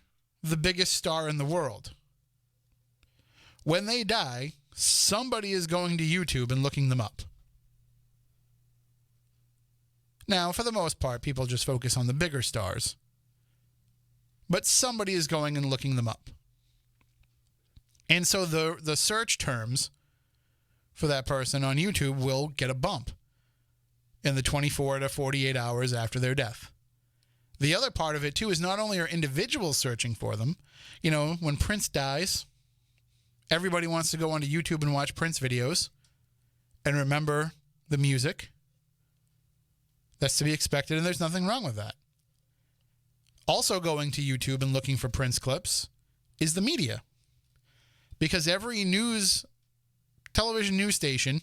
the biggest star in the world. When they die, somebody is going to YouTube and looking them up. Now, for the most part, people just focus on the bigger stars. But somebody is going and looking them up. And so the search terms for that person on YouTube will get a bump in the 24 to 48 hours after their death. The other part of it, too, is not only are individuals searching for them. When Prince dies, everybody wants to go onto YouTube and watch Prince videos and remember the music. That's to be expected, and there's nothing wrong with that. Also going to YouTube and looking for Prince clips is the media. Because every television news station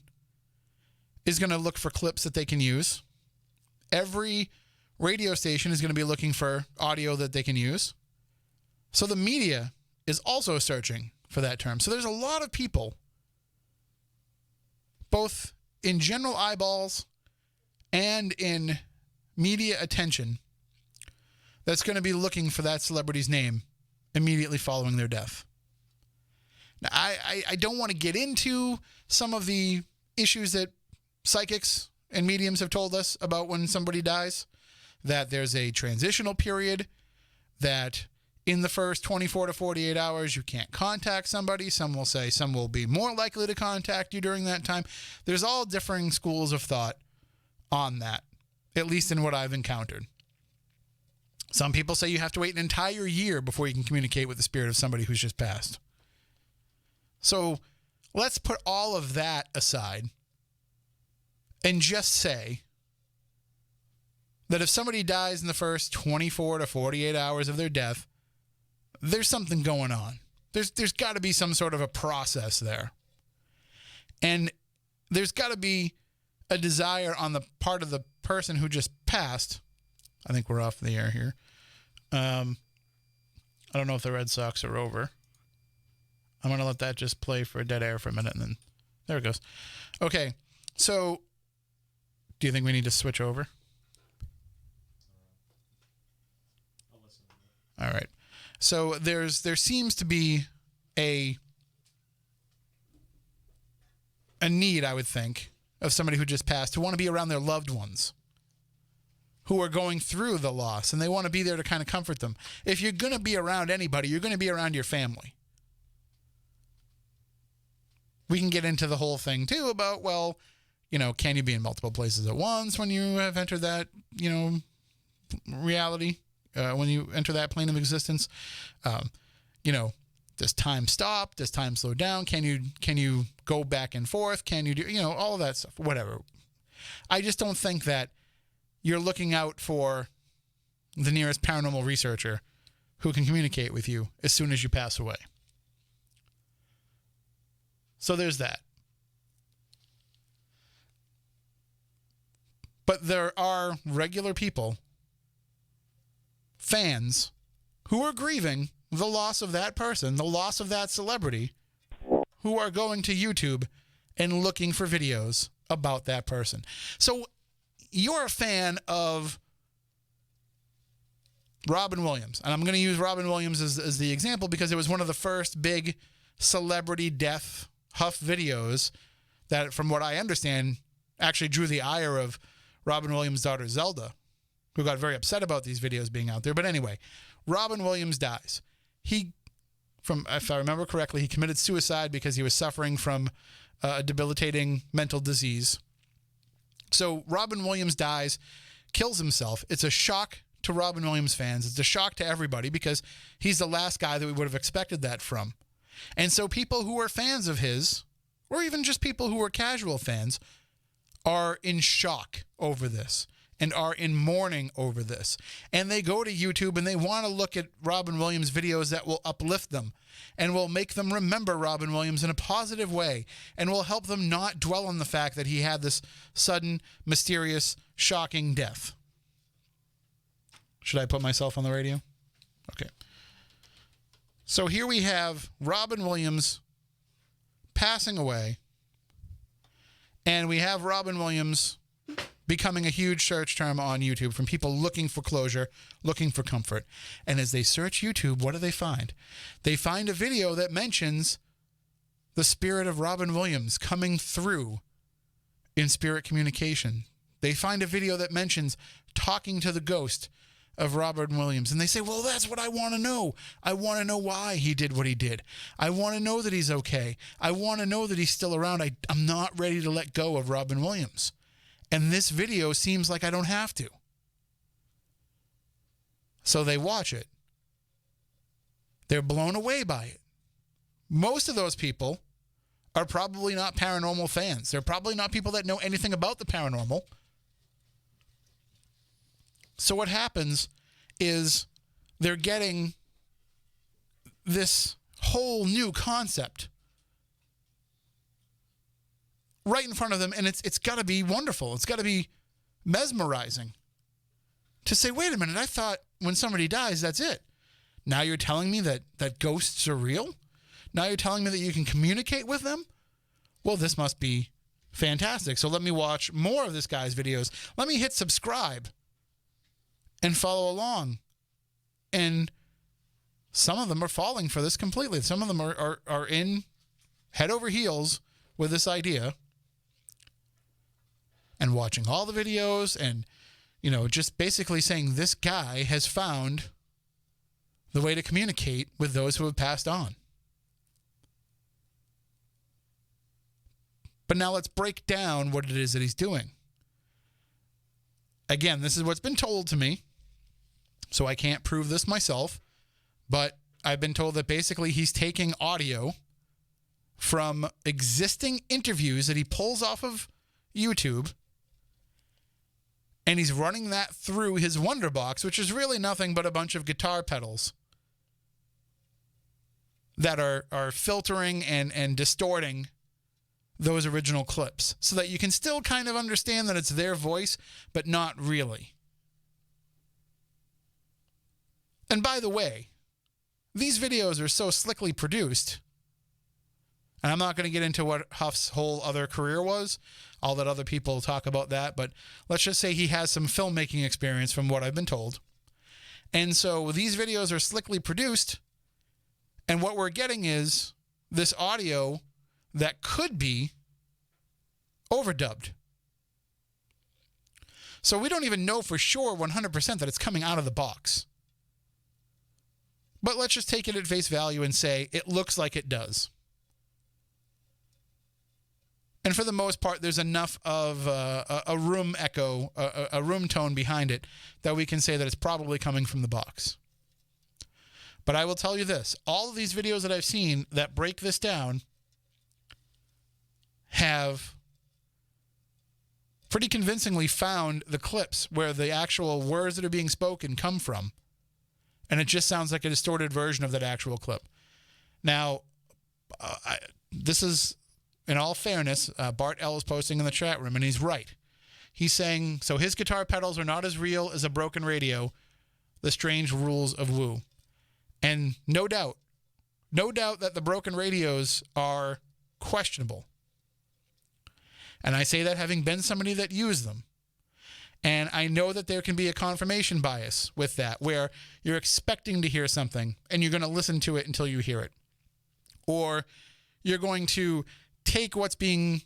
is going to look for clips that they can use. Every radio station is going to be looking for audio that they can use. So the media is also searching for that term. So there's a lot of people, both in general eyeballs and in media attention, that's going to be looking for that celebrity's name immediately following their death. Now, I don't want to get into some of the issues that psychics and mediums have told us about when somebody dies, that there's a transitional period, that in the first 24 to 48 hours, you can't contact somebody. Some will say some will be more likely to contact you during that time. There's all differing schools of thought on that, at least in what I've encountered. Some people say you have to wait an entire year before you can communicate with the spirit of somebody who's just passed. So let's put all of that aside and just say that if somebody dies in the first 24 to 48 hours of their death, there's something going on. There's got to be some sort of a process there. And there's got to be a desire on the part of the person who just passed. I think we're off the air here. I don't know if the Red Sox are over. I'm going to let that just play for dead air for a minute, and then there it goes. Okay, so do you think we need to switch over? All right. So there seems to be a need, I would think, of somebody who just passed to want to be around their loved ones who are going through the loss, and they want to be there to kind of comfort them. If you're going to be around anybody, you're going to be around your family. We can get into the whole thing, too, about, well, can you be in multiple places at once when you have entered that, reality, when you enter that plane of existence? Does time stop? Does time slow down? Can you go back and forth? Can you do, all of that stuff, whatever. I just don't think that you're looking out for the nearest paranormal researcher who can communicate with you as soon as you pass away. So there's that. But there are regular people, fans, who are grieving the loss of that person, the loss of that celebrity, who are going to YouTube and looking for videos about that person. So you're a fan of Robin Williams. And I'm going to use Robin Williams as the example because it was one of the first big celebrity death Huff videos that, from what I understand, actually drew the ire of Robin Williams' daughter Zelda, who got very upset about these videos being out there. But anyway, Robin Williams dies. If I remember correctly, he committed suicide because he was suffering from a debilitating mental disease. So Robin Williams dies, kills himself. It's a shock to Robin Williams fans. It's a shock to everybody because he's the last guy that we would have expected that from. And so people who are fans of his, or even just people who are casual fans, are in shock over this and are in mourning over this. And they go to YouTube and they want to look at Robin Williams videos that will uplift them and will make them remember Robin Williams in a positive way and will help them not dwell on the fact that he had this sudden, mysterious, shocking death. Should I put myself on the radio? Okay. So here we have Robin Williams passing away, and we have Robin Williams becoming a huge search term on YouTube from people looking for closure, looking for comfort. And as they search YouTube, what do they find? They find a video that mentions the spirit of Robin Williams coming through in spirit communication. They find a video that mentions talking to the ghost of Robin Williams. And they say, well, that's what I want to know. I want to know why he did what he did. I want to know that he's okay. I want to know that he's still around. I'm not ready to let go of Robin Williams. And this video seems like I don't have to. So they watch it. They're blown away by it. Most of those people are probably not paranormal fans. They're probably not people that know anything about the paranormal. So what happens is they're getting this whole new concept right in front of them, and it's got to be wonderful. It's got to be mesmerizing to say, wait a minute, I thought when somebody dies, that's it. Now you're telling me that ghosts are real? Now you're telling me that you can communicate with them? Well, this must be fantastic. So let me watch more of this guy's videos. Let me hit subscribe and follow along. And some of them are falling for this completely. Some of them are in head over heels with this idea and watching all the videos and, just basically saying this guy has found the way to communicate with those who have passed on. But now let's break down what it is that he's doing. Again, this is what's been told to me, so I can't prove this myself, but I've been told that basically he's taking audio from existing interviews that he pulls off of YouTube, and he's running that through his Wonderbox, which is really nothing but a bunch of guitar pedals that are filtering and distorting those original clips so that you can still kind of understand that it's their voice, but not really. And by the way, these videos are so slickly produced, and I'm not going to get into what Huff's whole other career was. I'll let other people talk about that, but let's just say he has some filmmaking experience from what I've been told. And so these videos are slickly produced, and what we're getting is this audio that could be overdubbed. So we don't even know for sure 100% that it's coming out of the box. But let's just take it at face value and say it looks like it does. And for the most part, there's enough of a room echo, a room tone behind it that we can say that it's probably coming from the box. But I will tell you this, all of these videos that I've seen that break this down have pretty convincingly found the clips where the actual words that are being spoken come from. And it just sounds like a distorted version of that actual clip. Now, this is, in all fairness, Bart L is posting in the chat room, and he's right. He's saying, so his guitar pedals are not as real as a broken radio, the strange rules of Woo. And no doubt that the broken radios are questionable. And I say that having been somebody that used them. And I know that there can be a confirmation bias with that, where you're expecting to hear something and you're going to listen to it until you hear it. Or you're going to take what's being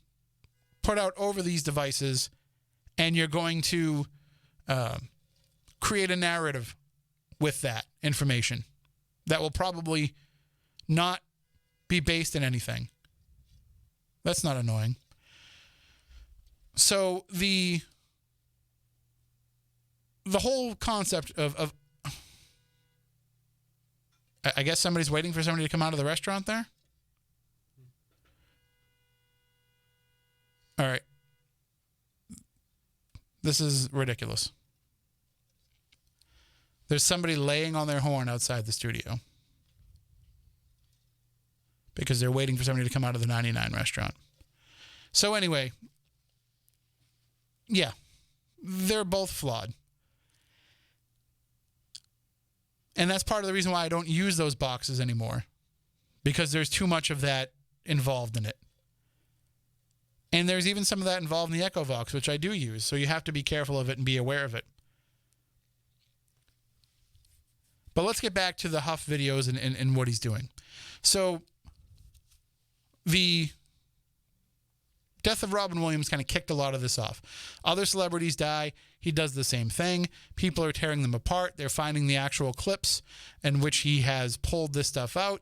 put out over these devices and you're going to create a narrative with that information that will probably not be based in anything. That's not annoying. So the whole concept of I guess somebody's waiting for somebody to come out of the restaurant there. All right. This is ridiculous. There's somebody laying on their horn outside the studio because they're waiting for somebody to come out of the 99 restaurant. So anyway, yeah, they're both flawed. And that's part of the reason why I don't use those boxes anymore, because there's too much of that involved in it. And there's even some of that involved in the EchoVox, which I do use, so you have to be careful of it and be aware of it. But let's get back to the Huff videos and what he's doing. So the death of Robin Williams kind of kicked a lot of this off. Other celebrities die. He does the same thing. People are tearing them apart. They're finding the actual clips in which he has pulled this stuff out.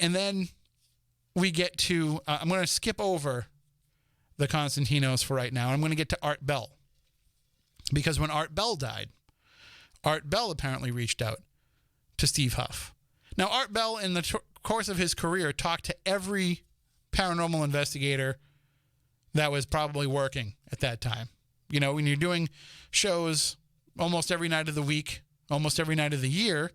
And then we get to, I'm going to skip over the Constantinos for right now. I'm going to get to Art Bell. Because when Art Bell died, Art Bell apparently reached out to Steve Huff. Now, Art Bell, in the course of his career, talked to every paranormal investigator that was probably working at that time. You know, when you're doing shows almost every night of the week, almost every night of the year,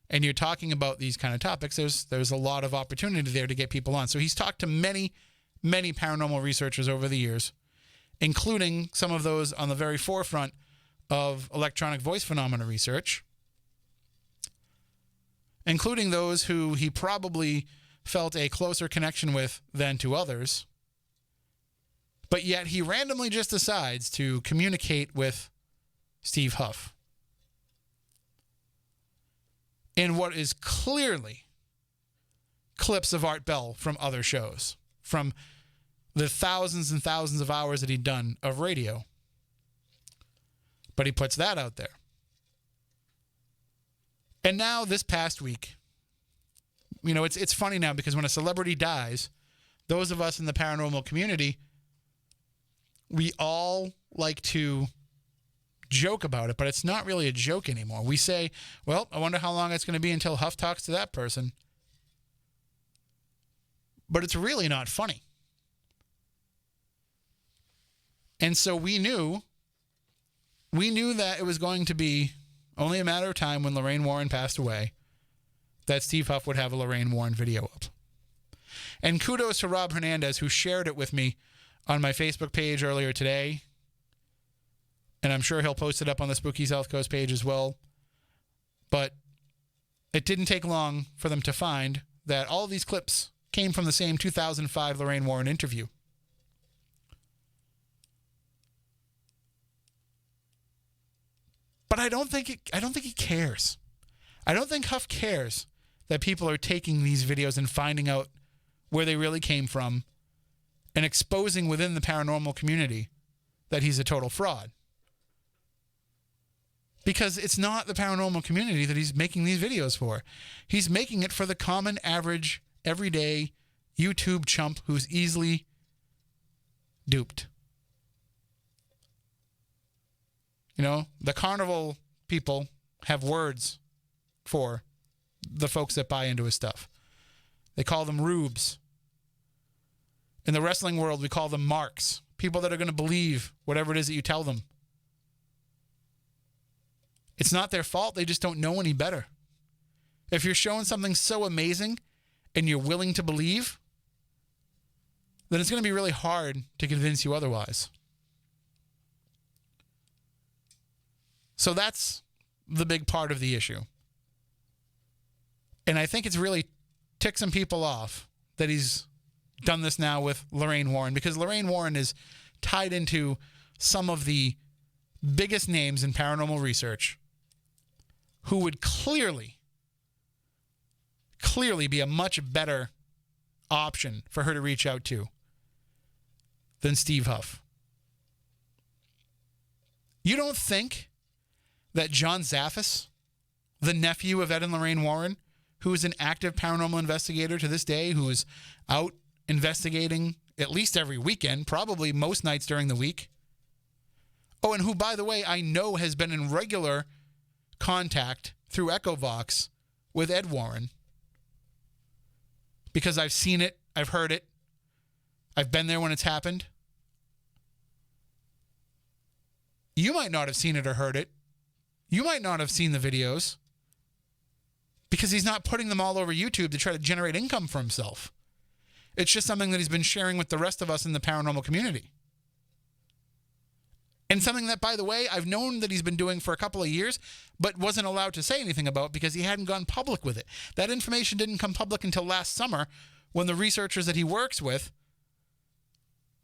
and you're talking about these kind of topics, there's a lot of opportunity there to get people on. So he's talked to many, many paranormal researchers over the years, including some of those on the very forefront of electronic voice phenomena research, including those who he probably felt a closer connection with than to others. But yet he randomly just decides to communicate with Steve Huff in what is clearly clips of Art Bell from other shows, from the thousands and thousands of hours that he'd done of radio. But he puts that out there. And now this past week, you know, it's funny now because when a celebrity dies, those of us in the paranormal community, we all like to joke about it, but it's not really a joke anymore. We say, well, I wonder how long it's going to be until Huff talks to that person. But it's really not funny. And so we knew that it was going to be only a matter of time when Lorraine Warren passed away that Steve Huff would have a Lorraine Warren video up. And kudos to Rob Hernandez, who shared it with me on my Facebook page earlier today. And I'm sure he'll post it up on the Spooky South Coast page as well. But it didn't take long for them to find that all of these clips came from the same 2005 Lorraine Warren interview. But I don't think he cares. I don't think Huff cares that people are taking these videos and finding out where they really came from and exposing within the paranormal community that he's a total fraud. Because it's not the paranormal community that he's making these videos for. He's making it for the common, average, everyday YouTube chump who's easily duped. You know, the carnival people have words for the folks that buy into his stuff. They call them rubes. In the wrestling world, we call them marks. People that are going to believe whatever it is that you tell them. It's not their fault. They just don't know any better. If you're showing something so amazing and you're willing to believe, then it's going to be really hard to convince you otherwise. So that's the big part of the issue. And I think it's really ticked some people off that he's done this now with Lorraine Warren, because Lorraine Warren is tied into some of the biggest names in paranormal research who would clearly be a much better option for her to reach out to than Steve Huff. You don't think that John Zaffis the nephew of Ed and Lorraine Warren, who is an active paranormal investigator to this day, who is out investigating at least every weekend, probably most nights during the week. Oh, and who, by the way, I know has been in regular contact through EchoVox with Ed Warren. Because I've seen it, I've heard it, I've been there when it's happened. You might not have seen it or heard it. You might not have seen the videos because he's not putting them all over YouTube to try to generate income for himself. It's just something that he's been sharing with the rest of us in the paranormal community. And something that, by the way, I've known that he's been doing for a couple of years, but wasn't allowed to say anything about because he hadn't gone public with it. That information didn't come public until last summer when the researchers that he works with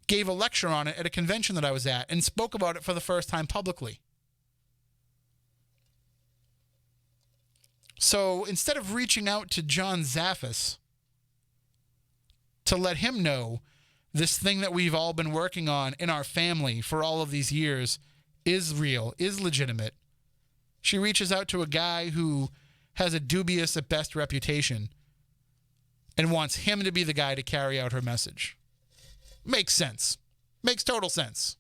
gave a lecture on it at a convention that I was at and spoke about it for the first time publicly. So instead of reaching out to John Zaffis to let him know this thing that we've all been working on in our family for all of these years is real, is legitimate, she reaches out to a guy who has a dubious at best reputation and wants him to be the guy to carry out her message. Makes sense. Makes total sense.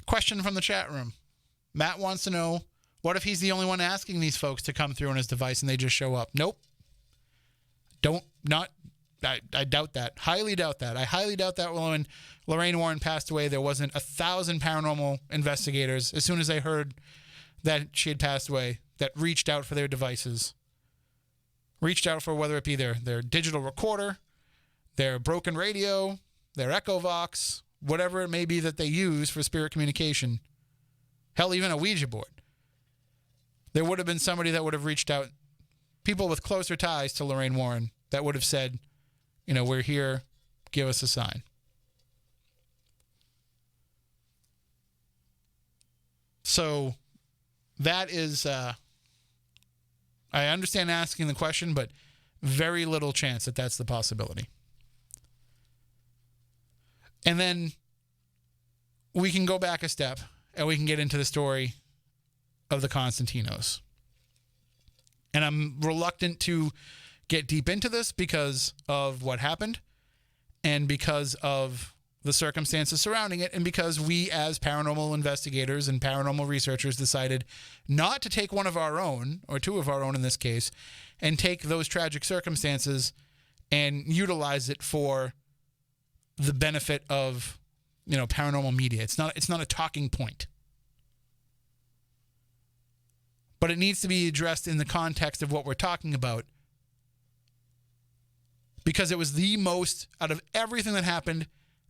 Question from the chat room. Matt wants to know, what if he's the only one asking these folks to come through on his device and they just show up? Nope. I doubt that. Highly doubt that. I highly doubt that when Lorraine Warren passed away, there wasn't 1,000 paranormal investigators, as soon as they heard that she had passed away, that reached out for their devices. Reached out for whether it be their digital recorder, their broken radio, their EchoVox, whatever it may be that they use for spirit communication. Hell, even a Ouija board. There would have been somebody that would have reached out, people with closer ties to Lorraine Warren, that would have said, we're here, give us a sign. So that is, I understand asking the question, but very little chance that that's the possibility. And then we can go back a step and we can get into the story of the Constantinos. And I'm reluctant to get deep into this because of what happened and because of the circumstances surrounding it and because we as paranormal investigators and paranormal researchers decided not to take one of our own, or two of our own in this case, and take those tragic circumstances and utilize it for the benefit of, paranormal media. It's not a talking point. But it needs to be addressed in the context of what we're talking about. Because it was the most, out of everything that happened,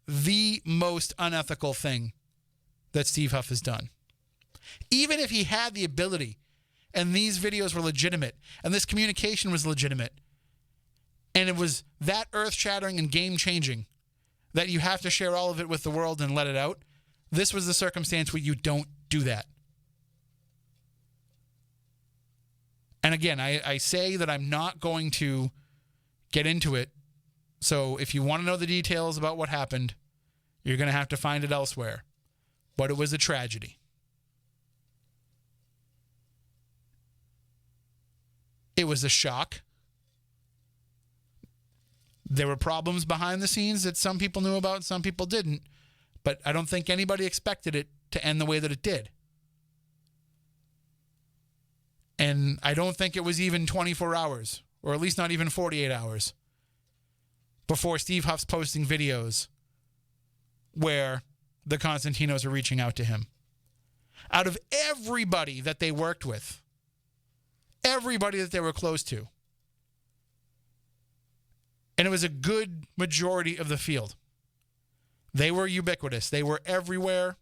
the most unethical thing that Steve Huff has done. Even if he had the ability, and these videos were legitimate, and this communication was legitimate, and it was that earth-shattering and game-changing that you have to share all of it with the world and let it out, this was the circumstance where you don't do that. And again, I say that I'm not going to get into it. So if you want to know the details about what happened, you're going to have to find it elsewhere. But it was a tragedy. It was a shock. There were problems behind the scenes that some people knew about, some people didn't. But I don't think anybody expected it to end the way that it did. And I don't think it was even 24 hours, or at least not even 48 hours, before Steve Huff's posting videos where the Constantinos are reaching out to him. Out of everybody that they worked with, everybody that they were close to, and it was a good majority of the field, they were ubiquitous. They were everywhere.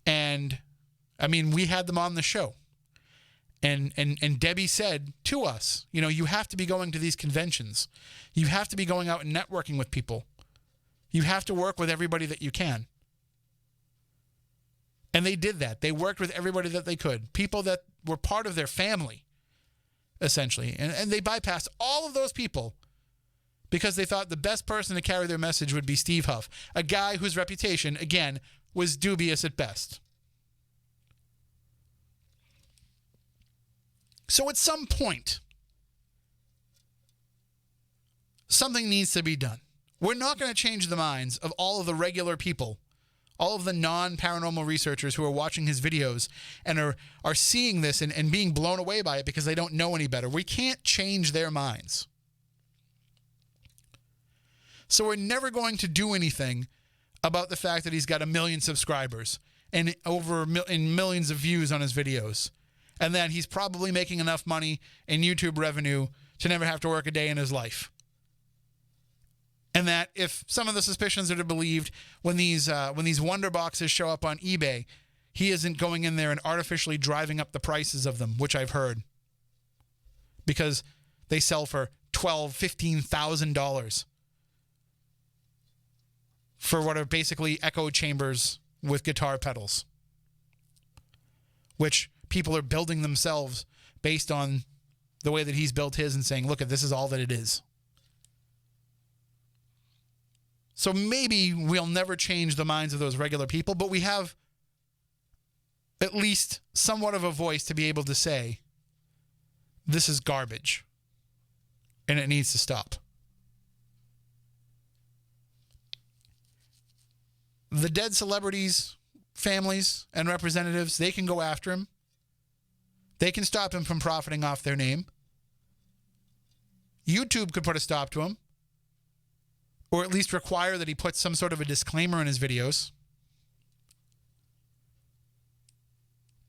And, we had them on the show. And Debbie said to us, you have to be going to these conventions. You have to be going out and networking with people. You have to work with everybody that you can. And they did that. They worked with everybody that they could. People that were part of their family, essentially. And they bypassed all of those people because they thought the best person to carry their message would be Steve Huff, a guy whose reputation, again, was dubious at best. So at some point, something needs to be done. We're not going to change the minds of all of the regular people, all of the non-paranormal researchers who are watching his videos and are seeing this and being blown away by it because they don't know any better. We can't change their minds. So we're never going to do anything about the fact that he's got 1 million subscribers and millions of views on his videos, and that he's probably making enough money in YouTube revenue to never have to work a day in his life. And that if some of the suspicions are believed, when these wonder boxes show up on eBay, he isn't going in there and artificially driving up the prices of them, which I've heard, because they sell for $12,000, $15,000 for what are basically echo chambers with guitar pedals, which people are building themselves based on the way that he's built his and saying, look, this is all that it is. So maybe we'll never change the minds of those regular people, but we have at least somewhat of a voice to be able to say, this is garbage, and it needs to stop. The dead celebrities, families, and representatives, they can go after him. They can stop him from profiting off their name. YouTube could put a stop to him, or at least require that he put some sort of a disclaimer in his videos.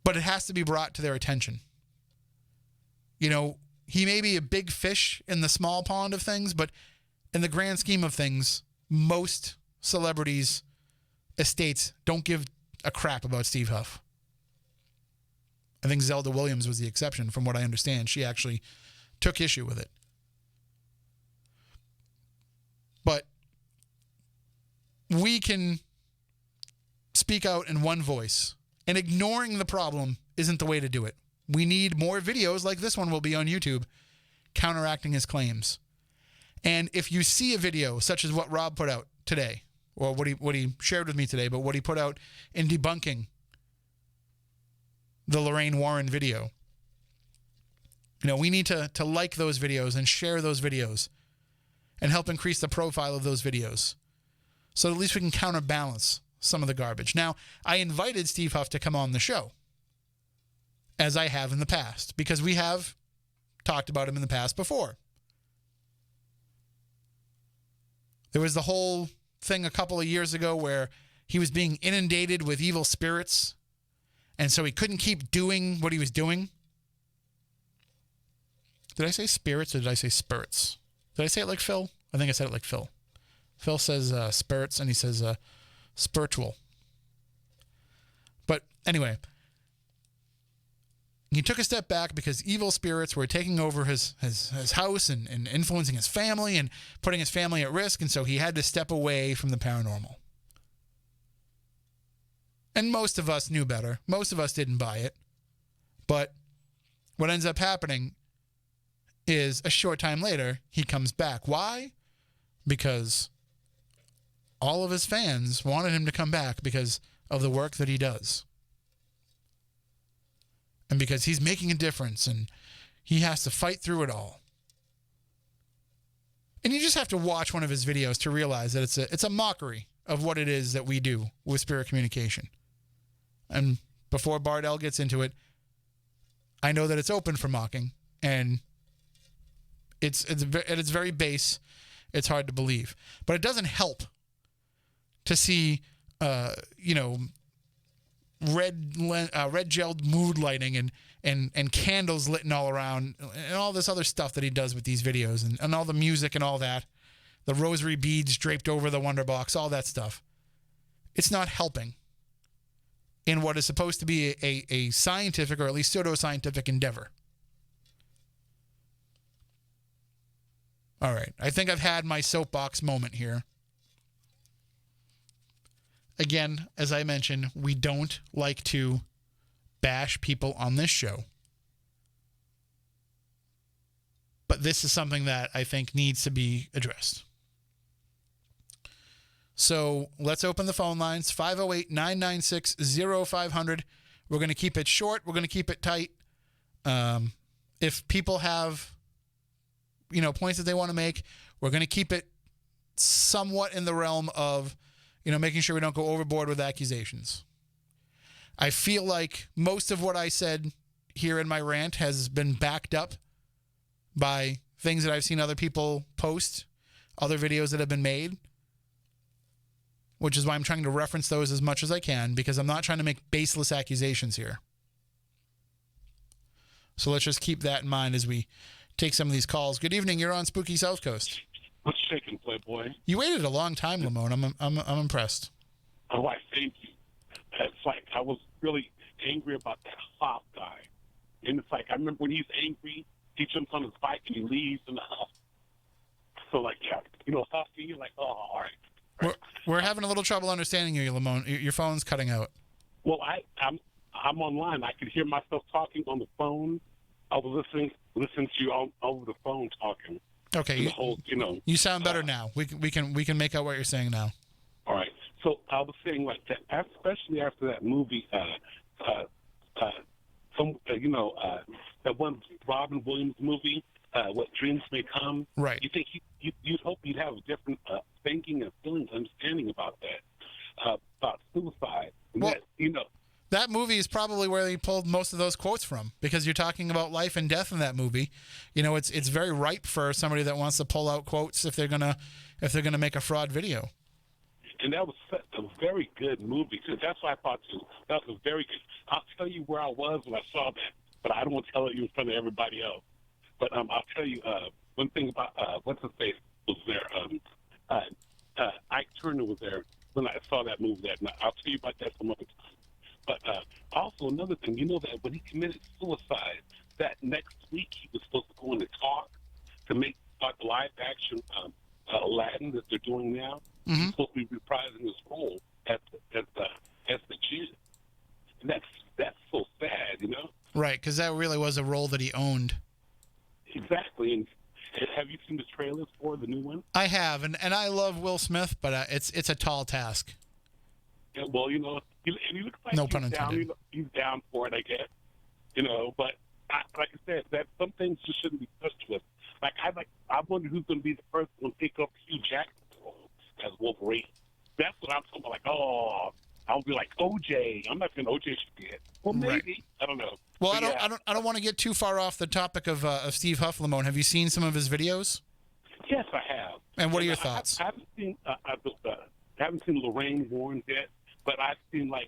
But it has to be brought to their attention. You know, he may be a big fish in the small pond of things, but in the grand scheme of things, most celebrities' estates don't give a crap about Steve Huff. I think Zelda Williams was the exception, from what I understand. She actually took issue with it. But we can speak out in one voice, and ignoring the problem isn't the way to do it. We need more videos like this one will be on YouTube counteracting his claims. And if you see a video such as what Rob put out today, or what he shared with me today, but what he put out in debunking the Lorraine Warren video, you know, we need to like those videos and share those videos and help increase the profile of those videos, so at least we can counterbalance some of the garbage. Now, I invited Steve Huff to come on the show, as I have in the past, because we have talked about him in the past before. There was the whole thing a couple of years ago where he was being inundated with evil spirits, and so he couldn't keep doing what he was doing. Did I say spirits or did I say spirits? Did I say it like Phil? I think I said it like Phil. Phil says spirits, and he says spiritual. But anyway, he took a step back because evil spirits were taking over his house and influencing his family and putting his family at risk, and so he had to step away from the paranormal. And most of us knew better. Most of us didn't buy it. But what ends up happening is a short time later, he comes back. Why? Because all of his fans wanted him to come back because of the work that he does. And because he's making a difference and he has to fight through it all. And you just have to watch one of his videos to realize that it's a mockery of what it is that we do with spirit communication. And before Bardell gets into it, I know that it's open for mocking, and it's at its very base, it's hard to believe. But it doesn't help to see, red gelled mood lighting and candles lit all around and all this other stuff that he does with these videos and all the music and all that, the rosary beads draped over the wonder box, all that stuff. It's not helping in what is supposed to be a scientific or at least pseudoscientific endeavor. All right, I think I've had my soapbox moment here. Again, as I mentioned, we don't like to bash people on this show. But this is something that I think needs to be addressed. So let's open the phone lines, 508-996-0500. We're going to keep it short. We're going to keep it tight. If people have, points that they want to make, we're going to keep it somewhat in the realm of, making sure we don't go overboard with accusations. I feel like most of what I said here in my rant has been backed up by things that I've seen other people post, other videos that have been made, which is why I'm trying to reference those as much as I can, because I'm not trying to make baseless accusations here. So let's just keep that in mind as we take some of these calls. Good evening. You're on Spooky South Coast. What's shaking, Playboy? You waited a long time, Lamone. I'm impressed. Oh, I thank you. It's like I was really angry about that Hoff guy. And it's like, I remember when he's angry, he jumps on his bike and he leaves in the house. So, like, Hoff, you're like, oh, all right. We're having a little trouble understanding you, Lamone. Your phone's cutting out. Well, I'm online. I could hear myself talking on the phone. I was listening to you over the phone talking. Okay. The whole, you sound better now. We can make out what you're saying now. All right. So I was saying like that, especially after that movie, that one Robin Williams movie, What Dreams May Come. Right. You think you'd hope you'd have a different thinking and feelings, understanding about that, about suicide. And well, that, that movie is probably where they pulled most of those quotes from, because you're talking about life and death in that movie. It's very ripe for somebody that wants to pull out quotes if they're gonna make a fraud video. And that was a very good movie too. That's what I thought too. That was a very good. I'll tell you where I was when I saw that, but I don't want to tell you in front of everybody else. But I'll tell you one thing about what's his face was there. Ike Turner was there when I saw that movie that night. I'll tell you about that some other time. But also another thing, that when he committed suicide, that next week he was supposed to go in and talk to make the live action Aladdin that they're doing now. Mm-hmm. He's supposed to be reprising his role as the Jinn. And that's so sad, Right, because that really was a role that he owned. Exactly. And have you seen the trailers for the new one? I have, and I love Will Smith, but it's a tall task. Yeah, well, he looks like no pun intended. He's down for it, I guess. But like I said, that some things just shouldn't be touched with. I wonder who's going to be the first one to pick up Hugh Jackman's role as Wolverine. That's what I'm talking about. Like, I'll be like OJ. I'm not saying OJ should be it. Well, maybe. Right. I don't know. Well, I don't want to get too far off the topic of Steve Huff, Lamone. Have you seen some of his videos? Yes, I have. And what are your thoughts? I haven't seen Lorraine Warren yet, but I've seen a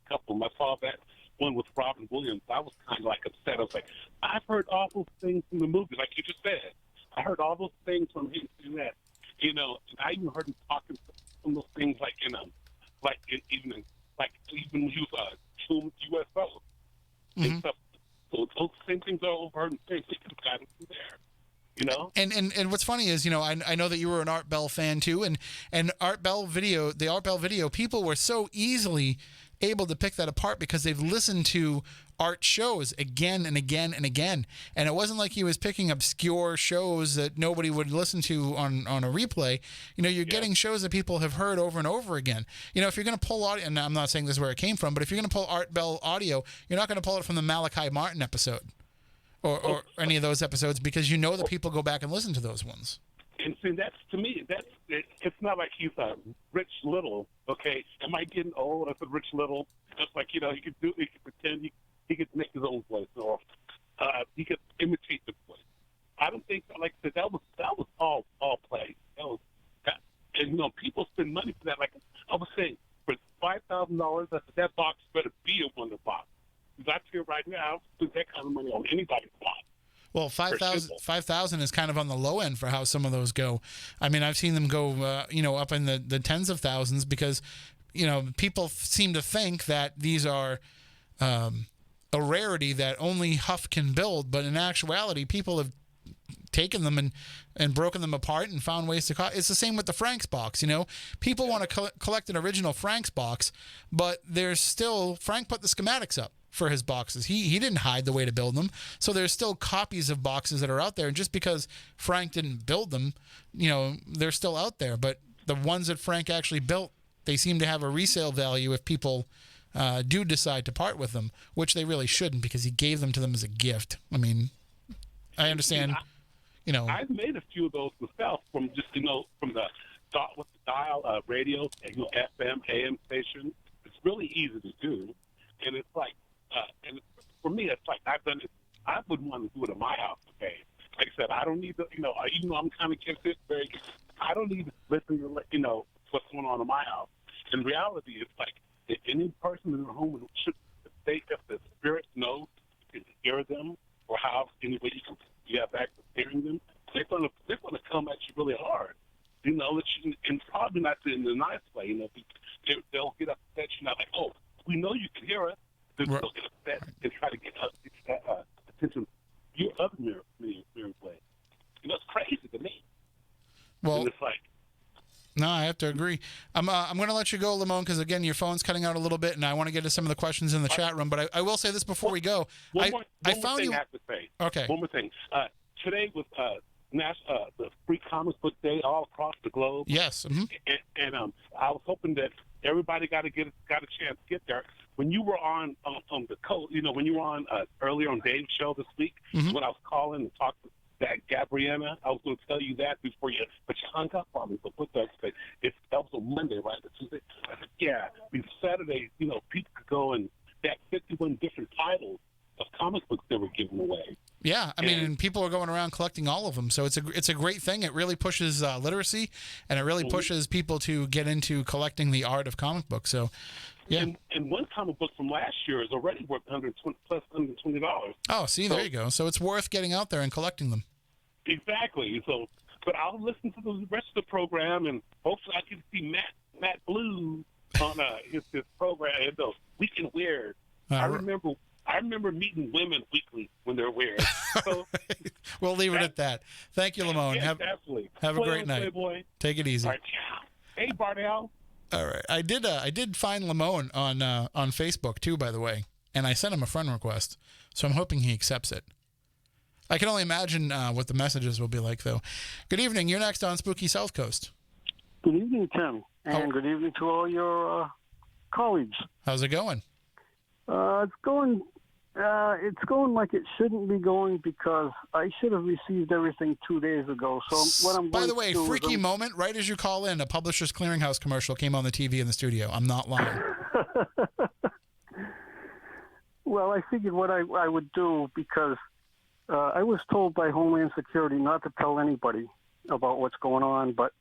couple. I saw that one with Robin Williams. I was kind of upset. I was like, I've heard all those things from the movie, like you just said. I heard all those things from him and that. And I even heard him talking some of those things even when he was filming UFO and stuff. So those same things are overheard and things. They could have gotten from there. And what's funny is, I know that you were an Art Bell fan too, and the Art Bell video, people were so easily able to pick that apart because they've listened to Art shows again and again and again. And it wasn't like he was picking obscure shows that nobody would listen to on a replay. You're getting shows that people have heard over and over again. If you're going to pull audio, and I'm not saying this is where it came from, but if you're going to pull Art Bell audio, you're not going to pull it from the Malachi Martin episode. Or any of those episodes, because that people go back and listen to those ones. And see, to me, it's not like he's a Rich Little, okay? Am I getting old as a Rich Little? Just like, he could pretend he could make his own voice, or he could imitate the voice. I don't think, like I said, that was all play. And people spend money for that. Like I was saying, for $5,000, that box better be a Wonder Box. That's here right now. I don't put that kind of money on anybody's box. Well, 5,000 is kind of on the low end for how some of those go. I mean, I've seen them go, up in the tens of thousands because, people seem to think that these are a rarity that only Huff can build. But in actuality, people have taken them and broken them apart and found ways to it's the same with the Frank's box. People want to collect an original Frank's box, but there's still Frank put the schematics up. for his boxes. He didn't hide the way to build them. So there's still copies of boxes that are out there. And just because Frank didn't build them, they're still out there. But the ones that Frank actually built, they seem to have a resale value if people do decide to part with them, which they really shouldn't because he gave them to them as a gift. I mean, I understand, I've made a few of those myself from just, from the dot with the dial radio, FM, AM station. It's really easy to do. And it's like, and for me, it's like I've done it. I wouldn't want to do it at my house, okay? Like I said, I don't need to, even though I'm kind of gifted, I don't need to listen to, what's going on in my house. In reality, it's like if any person in the home should, if the spirit knows you can hear them or how any way you have access to hearing them, they're gonna come at you really hard. And probably not in the nice way. They'll get upset. You're not like, oh, we know you can hear us. They'll get upset and try to get attention. Your other mirror way. It's crazy to me. Well, and it's like. No, I have to agree. I'm going to let you go, Lamone, because, again, your phone's cutting out a little bit, and I want to get to some of the questions in the chat room. But I will say this before we go. One more thing I have to say. Okay. One more thing. Today was the Free Comic Book Day all across the globe. Yes. Mm-hmm. And I was hoping that everybody got a chance to get there. When you were on the coast, when you were on earlier on Dave's show this week, when I was calling and talking to that Gabriella, I was going to tell you that before but you hung up on me. So put that straight. That was on Monday, right? Tuesday. I said, yeah. Saturday, people could go and that 51 different titles of comic books they were giving away. Yeah, I mean, and people are going around collecting all of them, so it's a great thing. It really pushes literacy, and it really pushes people to get into collecting the art of comic books. So, yeah. And one comic book from last year is already worth $120. Oh, see, there you go. So it's worth getting out there and collecting them. Exactly. So, but I'll listen to the rest of the program, and hopefully I can see Matt Blue on his program. Weekend Weird. I remember meeting women weekly when they're weird. So, we'll leave it at that. Thank you, Lamone. Yes, absolutely. Have a great night. Playboy. Take it easy. All right. Hey, Bardell. All right. I did find Lamone on Facebook too, by the way, and I sent him a friend request, so I'm hoping he accepts it. I can only imagine what the messages will be like, though. Good evening. You're next on Spooky South Coast. Good evening, Tim, and good evening to all your colleagues. How's it going? It's going like it shouldn't be going because I should have received everything 2 days ago. So what I'm by the way, freaky moment, right as you call in, a Publishers Clearinghouse commercial came on the TV in the studio. I'm not lying. Well, I figured what I would do because I was told by Homeland Security not to tell anybody about what's going on, but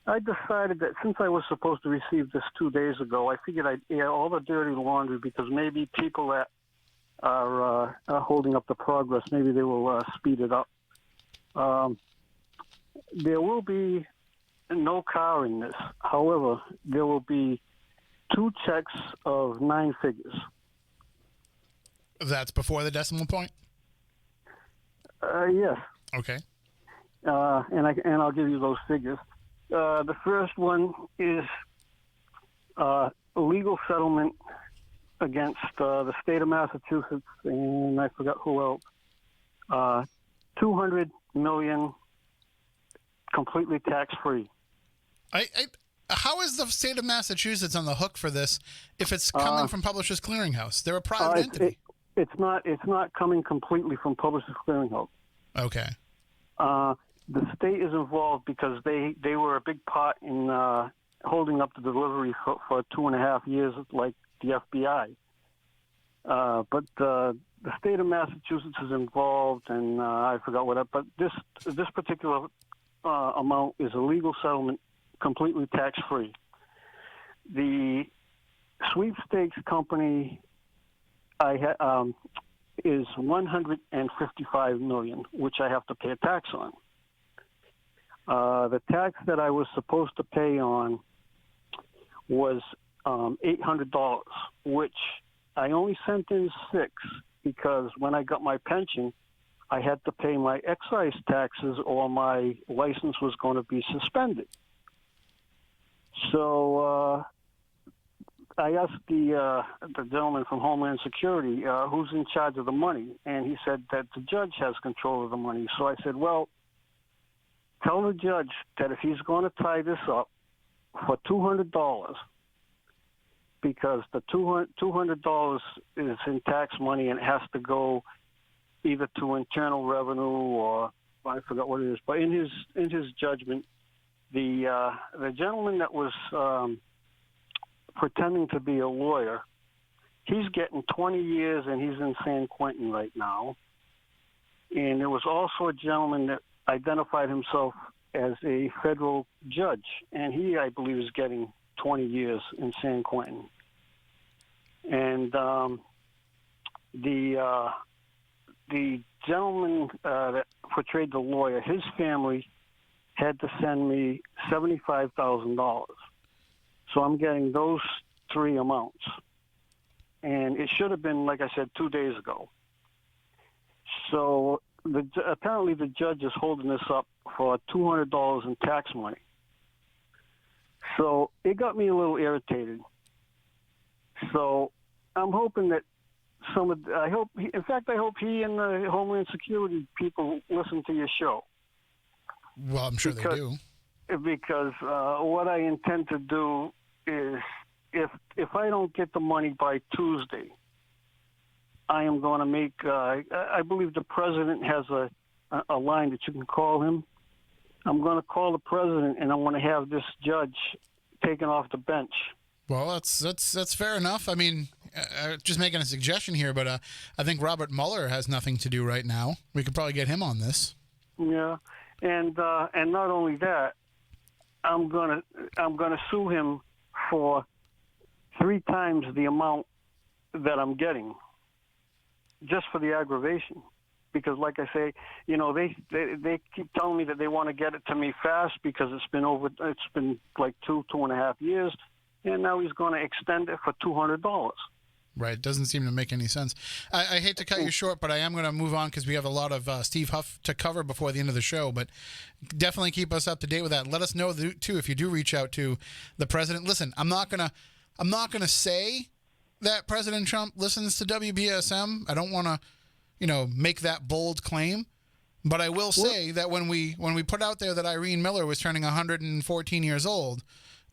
I decided that since I was supposed to receive this 2 days ago, I figured I'd air all the dirty laundry because maybe people that are holding up the progress, maybe they will speed it up. There will be no car in this. However, there will be 2 checks of 9 figures. That's before the decimal point? Yes. Okay. And I'll give you those figures. The first one is a legal settlement against the state of Massachusetts and I forgot who else. $200 million, completely tax-free. How is the state of Massachusetts on the hook for this if it's coming from Publishers Clearinghouse? They're a private entity. It's not coming completely from Publishers Clearinghouse. Okay. The state is involved because they were a big part in holding up the delivery for 2.5 years, like the FBI. But the state of Massachusetts is involved, and I forgot what. But this particular amount is a legal settlement, completely tax-free. The sweepstakes company is $155 million, which I have to pay a tax on. The tax that I was supposed to pay on was $800, which I only sent in 6 because when I got my pension, I had to pay my excise taxes or my license was going to be suspended. So the gentleman from Homeland Security who's in charge of the money, and he said that the judge has control of the money. So I said, well, tell the judge that if he's going to tie this up for $200, because the $200 is in tax money and it has to go either to Internal Revenue or I forgot what it is. But in his judgment, the gentleman that was pretending to be a lawyer, he's getting 20 years and he's in San Quentin right now. And there was also a gentleman that identified himself as a federal judge, and he, I believe, is getting 20 years in San Quentin. And the gentleman that portrayed the lawyer, his family had to send me $75,000. So I'm getting those three amounts. And it should have been, like I said, 2 days ago. So apparently the judge is holding this up for $200 in tax money. So it got me a little irritated. So I'm hoping that I hope he and the Homeland Security people listen to your show. Well, I'm sure they do. Because what I intend to do is, if I don't get the money by Tuesday, I am going to make. I believe the president has a line that you can call him. I'm going to call the president, and I want to have this judge taken off the bench. Well, that's fair enough. I mean, just making a suggestion here, but I think Robert Mueller has nothing to do right now. We could probably get him on this. Yeah, and not only that, I'm gonna sue him for 3 times the amount that I'm getting, just for the aggravation. Because, like I say, they keep telling me that they want to get it to me fast because it's been like 2.5 years, and now he's going to extend it for $200. Right. Doesn't seem to make any sense. I hate to cut you short, but I am going to move on because we have a lot of Steve Huff to cover before the end of the show. But definitely keep us up to date with that. Let us know, too, if you do reach out to the president. Listen, I'm not gonna say that President Trump listens to WBSM. I don't want to, make that bold claim. But I will say that when we put out there that Irene Miller was turning 114 years old,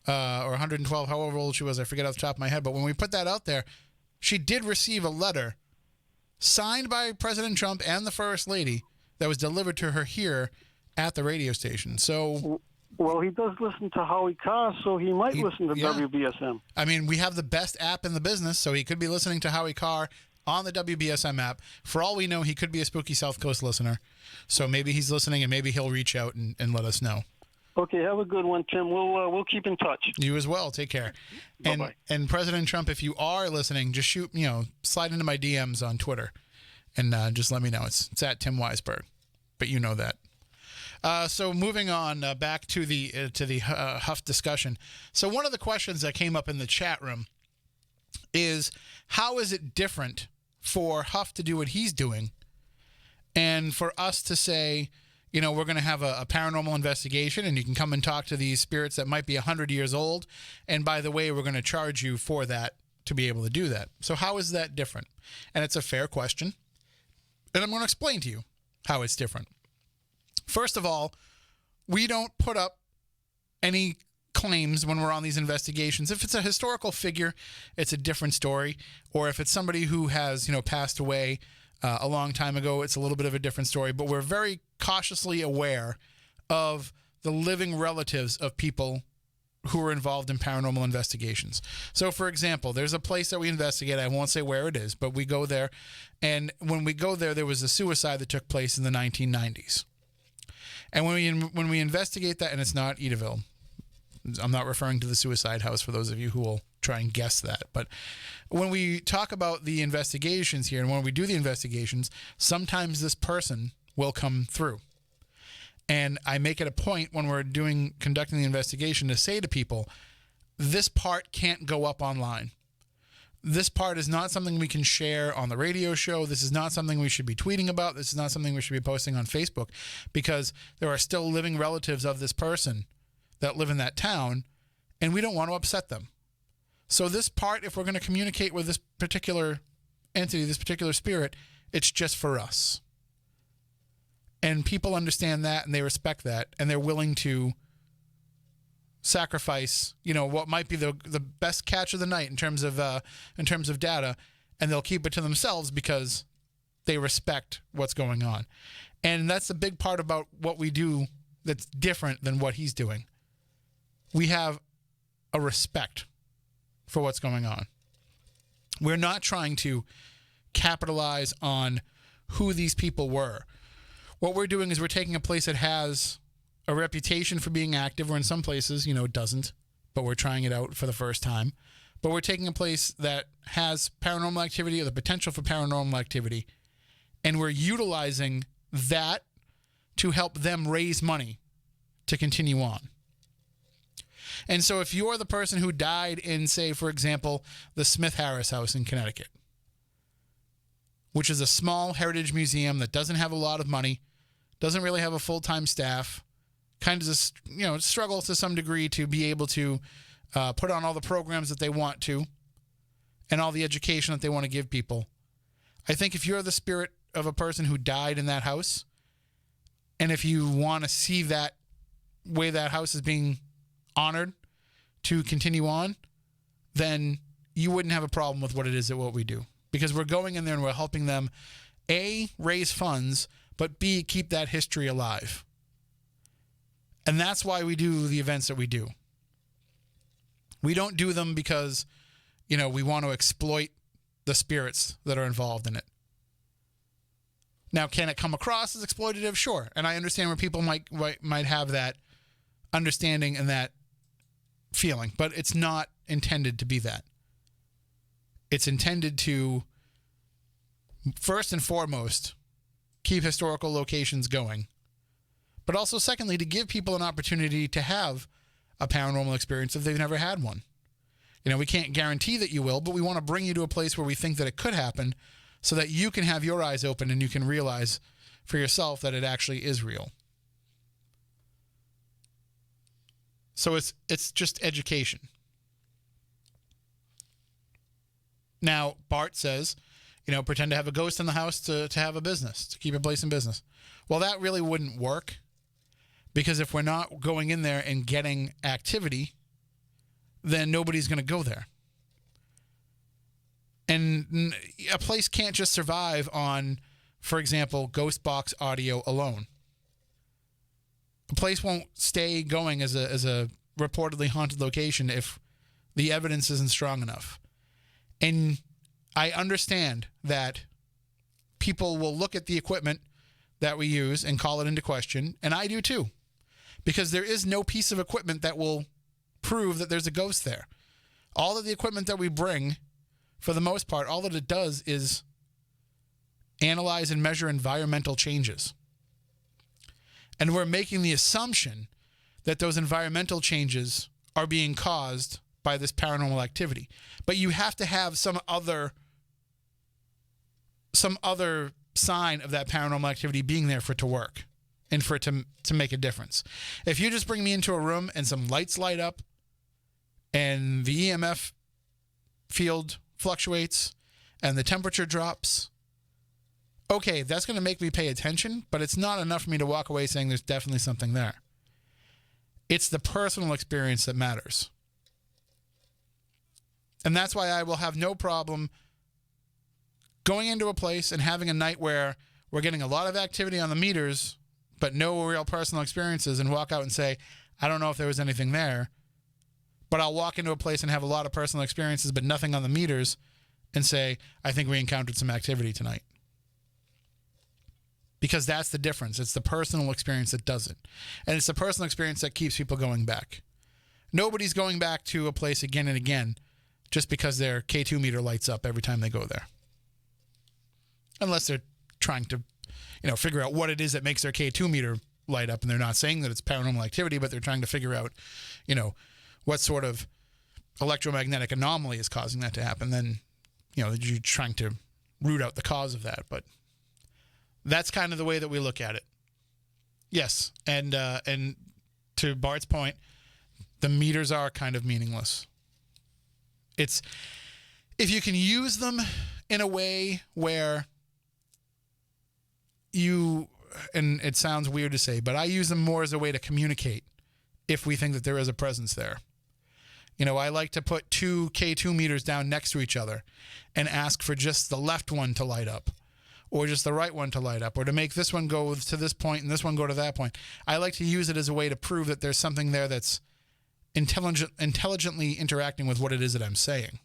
or 112, however old she was, I forget off the top of my head. But when we put that out there, she did receive a letter signed by President Trump and the First Lady that was delivered to her here at the radio station. So, well, he does listen to Howie Carr, so he might listen to WBSM. I mean, we have the best app in the business, so he could be listening to Howie Carr on the WBSM app. For all we know, he could be a Spooky South Coast listener. So maybe he's listening, and maybe he'll reach out and let us know. Okay, have a good one, Tim. We'll keep in touch. You as well. Take care. Bye-bye. And President Trump, if you are listening, just slide into my DMs on Twitter, and just let me know. It's at Tim Weisberg, but you know that. So moving on back to the Huff discussion. So one of the questions that came up in the chat room is, how is it different for Huff to do what he's doing, and for us to say, we're going to have a paranormal investigation, and you can come and talk to these spirits that might be 100 years old. And by the way, we're going to charge you for that to be able to do that. So how is that different? And it's a fair question. And I'm going to explain to you how it's different. First of all, we don't put up any claims when we're on these investigations. If it's a historical figure, it's a different story. Or if it's somebody who has, passed away a long time ago, it's a little bit of a different story. But we're very cautiously aware of the living relatives of people who are involved in paranormal investigations. So, for example, there's a place that we investigate. I won't say where it is, but we go there. And when we go there was a suicide that took place in the 1990s. And when we investigate that, and it's not Edaville, I'm not referring to the suicide house for those of you who will try and guess that. But when we talk about the investigations here, and when we do the investigations, sometimes this person will come through. And I make it a point when we're conducting the investigation to say to people, this part can't go up online. This part is not something we can share on the radio show. This is not something we should be tweeting about. This is not something we should be posting on Facebook, because there are still living relatives of this person that live in that town, and we don't want to upset them. So this part, if we're going to communicate with this particular entity, this particular spirit, it's just for us. And people understand that, and they respect that, and they're willing to sacrifice, what might be the best catch of the night in terms of data, and they'll keep it to themselves because they respect what's going on. And that's a big part about what we do that's different than what he's doing. We have a respect for what's going on. We're not trying to capitalize on who these people were. What we're doing is we're taking a place that has a reputation for being active, or in some places, it doesn't, but we're trying it out for the first time. But we're taking a place that has paranormal activity or the potential for paranormal activity, and we're utilizing that to help them raise money to continue on. And so if you're the person who died in, say, for example, the Smith Harris House in Connecticut, which is a small heritage museum that doesn't have a lot of money, doesn't really have a full-time staff, kind of just, struggles to some degree to be able to put on all the programs that they want to and all the education that they want to give people. I think if you're the spirit of a person who died in that house, and if you want to see that way that house is being honored to continue on, then you wouldn't have a problem with what it is that what we do. Because we're going in there and we're helping them, A, raise funds, but B, keep that history alive. And that's why we do the events that we do. We don't do them because, we want to exploit the spirits that are involved in it. Now, can it come across as exploitative? Sure. And I understand where people might have that understanding and that feeling, but it's not intended to be that. It's intended to, first and foremost, keep historical locations going, but also, secondly, to give people an opportunity to have a paranormal experience if they've never had one. We can't guarantee that you will, but we want to bring you to a place where we think that it could happen so that you can have your eyes open and you can realize for yourself that it actually is real. So it's just education. Now, Bart says, pretend to have a ghost in the house to have a business, to keep a place in business. Well, that really wouldn't work, because if we're not going in there and getting activity, then nobody's going to go there. And a place can't just survive on, for example, ghost box audio alone. A place won't stay going as a reportedly haunted location if the evidence isn't strong enough. And I understand that people will look at the equipment that we use and call it into question, and I do too, because there is no piece of equipment that will prove that there's a ghost there. All of the equipment that we bring, for the most part, all that it does is analyze and measure environmental changes. And we're making the assumption that those environmental changes are being caused by this paranormal activity. But you have to have some other sign of that paranormal activity being there for it to work and for it to make a difference. If you just bring me into a room and some lights light up and the EMF field fluctuates and the temperature drops, okay, that's going to make me pay attention, but it's not enough for me to walk away saying there's definitely something there. It's the personal experience that matters. And that's why I will have no problem going into a place and having a night where we're getting a lot of activity on the meters, but no real personal experiences, and walk out and say, I don't know if there was anything there. But I'll walk into a place and have a lot of personal experiences, but nothing on the meters, and say, I think we encountered some activity tonight. Because that's the difference. It's the personal experience that does it. And it's the personal experience that keeps people going back. Nobody's going back to a place again and again just because their K2 meter lights up every time they go there. Unless they're trying to, figure out what it is that makes their K2 meter light up, and they're not saying that it's paranormal activity, but they're trying to figure out, what sort of electromagnetic anomaly is causing that to happen. Then, you're trying to root out the cause of that. But that's kind of the way that we look at it. Yes, and to Bart's point, the meters are kind of meaningless. It's if you can use them in a way where you, and it sounds weird to say, but I use them more as a way to communicate if we think that there is a presence there. You know, I like to put two K2 meters down next to each other and ask for just the left one to light up or just the right one to light up or to make this one go to this point and this one go to that point. I like to use it as a way to prove that there's something there that's intelligently interacting with what it is that I'm saying.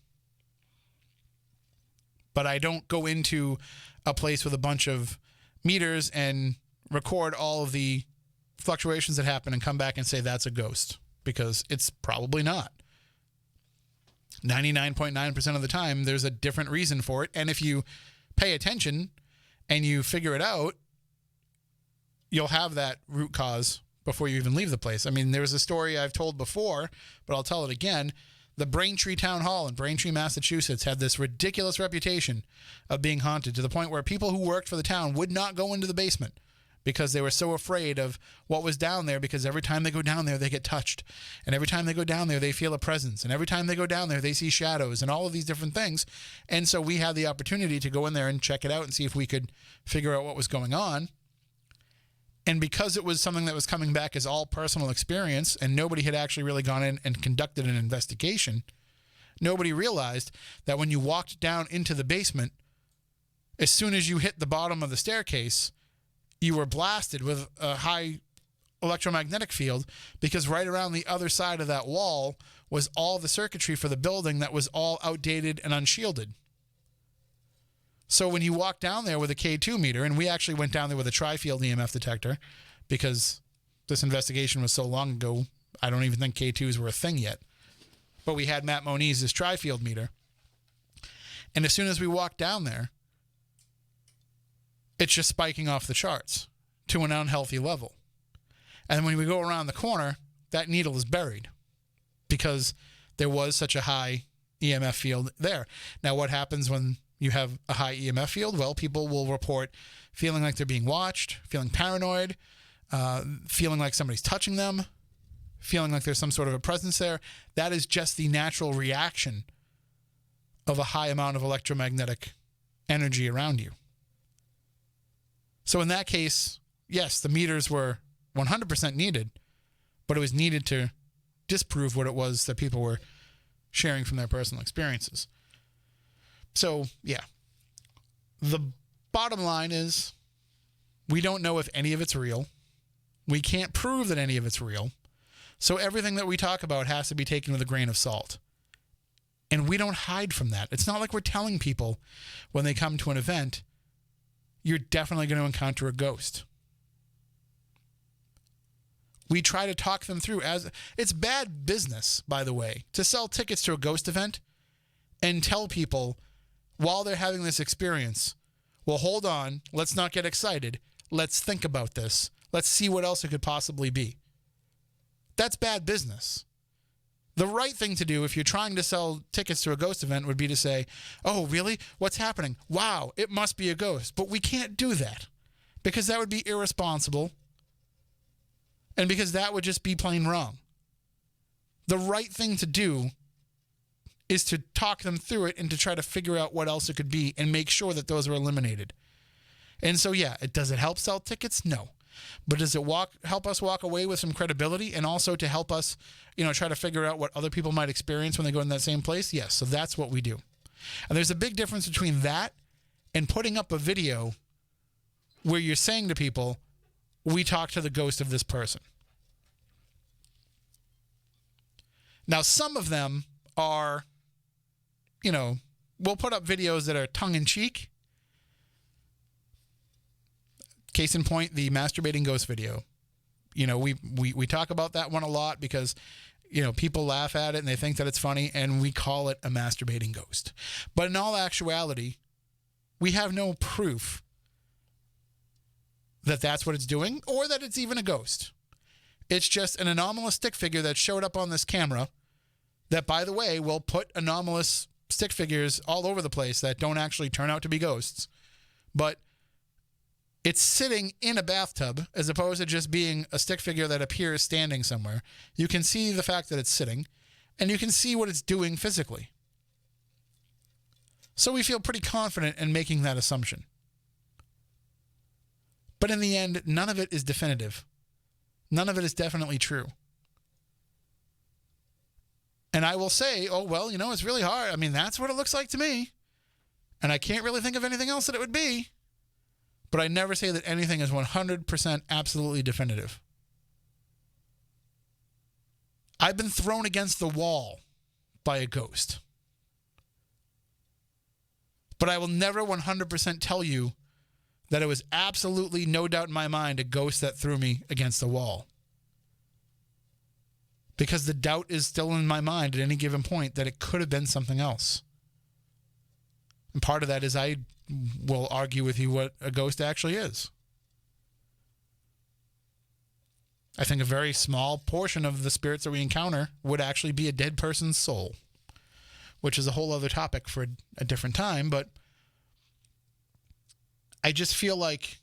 But I don't go into a place with a bunch of meters and record all of the fluctuations that happen and come back and say that's a ghost, because it's probably not. 99.9% of the time, there's a different reason for it. And if you pay attention and you figure it out, you'll have that root cause before you even leave the place. I mean, there was a story I've told before, but I'll tell it again. The Braintree Town Hall in Braintree, Massachusetts had this ridiculous reputation of being haunted to the point where people who worked for the town would not go into the basement because they were so afraid of what was down there, because every time they go down there, they get touched. And every time they go down there, they feel a presence. And every time they go down there, they see shadows and all of these different things. And so we had the opportunity to go in there and check it out and see if we could figure out what was going on. And because it was something that was coming back as all personal experience and nobody had actually really gone in and conducted an investigation, nobody realized that when you walked down into the basement, as soon as you hit the bottom of the staircase, you were blasted with a high electromagnetic field, because right around the other side of that wall was all the circuitry for the building that was all outdated and unshielded. So when you walk down there with a K2 meter, and we actually went down there with a tri-field EMF detector because this investigation was so long ago, I don't even think K2s were a thing yet. But we had Matt Moniz's tri-field meter. And as soon as we walked down there, it's just spiking off the charts to an unhealthy level. And when we go around the corner, that needle is buried because there was such a high EMF field there. Now, what happens when you have a high EMF field? Well, people will report feeling like they're being watched, feeling paranoid, feeling like somebody's touching them, feeling like there's some sort of a presence there. That is just the natural reaction of a high amount of electromagnetic energy around you. So in that case, yes, the meters were 100% needed, but it was needed to disprove what it was that people were sharing from their personal experiences. So, yeah, the bottom line is we don't know if any of it's real. We can't prove that any of it's real. So everything that we talk about has to be taken with a grain of salt. And we don't hide from that. It's not like we're telling people when they come to an event, you're definitely going to encounter a ghost. We try to talk them through. As it's bad business, by the way, to sell tickets to a ghost event and tell people while they're having this experience, well, hold on, let's not get excited. Let's think about this. Let's see what else it could possibly be. That's bad business. The right thing to do if you're trying to sell tickets to a ghost event would be to say, oh, really? What's happening? Wow, it must be a ghost. But we can't do that because that would be irresponsible and because that would just be plain wrong. The right thing to do is to talk them through it and to try to figure out what else it could be and make sure that those are eliminated. And so, yeah, does it help sell tickets? No. But does it help us walk away with some credibility and also to help us, try to figure out what other people might experience when they go in that same place? Yes, so that's what we do. And there's a big difference between that and putting up a video where you're saying to people, we talked to the ghost of this person. Now, some of them are, we'll put up videos that are tongue-in-cheek. Case in point, the masturbating ghost video. We talk about that one a lot because, people laugh at it and they think that it's funny, and we call it a masturbating ghost. But in all actuality, we have no proof that that's what it's doing or that it's even a ghost. It's just an anomalous stick figure that showed up on this camera that, by the way, will put anomalous stick figures all over the place that don't actually turn out to be ghosts. But it's sitting in a bathtub as opposed to just being a stick figure that appears standing somewhere. You can see the fact that it's sitting, and you can see what it's doing physically. So we feel pretty confident in making that assumption. But in the end, none of it is definitive. None of it is definitely true. And I will say, oh, well, it's really hard. I mean, that's what it looks like to me. And I can't really think of anything else that it would be. But I never say that anything is 100% absolutely definitive. I've been thrown against the wall by a ghost. But I will never 100% tell you that it was absolutely no doubt in my mind a ghost that threw me against the wall. Because the doubt is still in my mind at any given point that it could have been something else. And part of that is I will argue with you what a ghost actually is. I think a very small portion of the spirits that we encounter would actually be a dead person's soul, which is a whole other topic for a different time, but I just feel like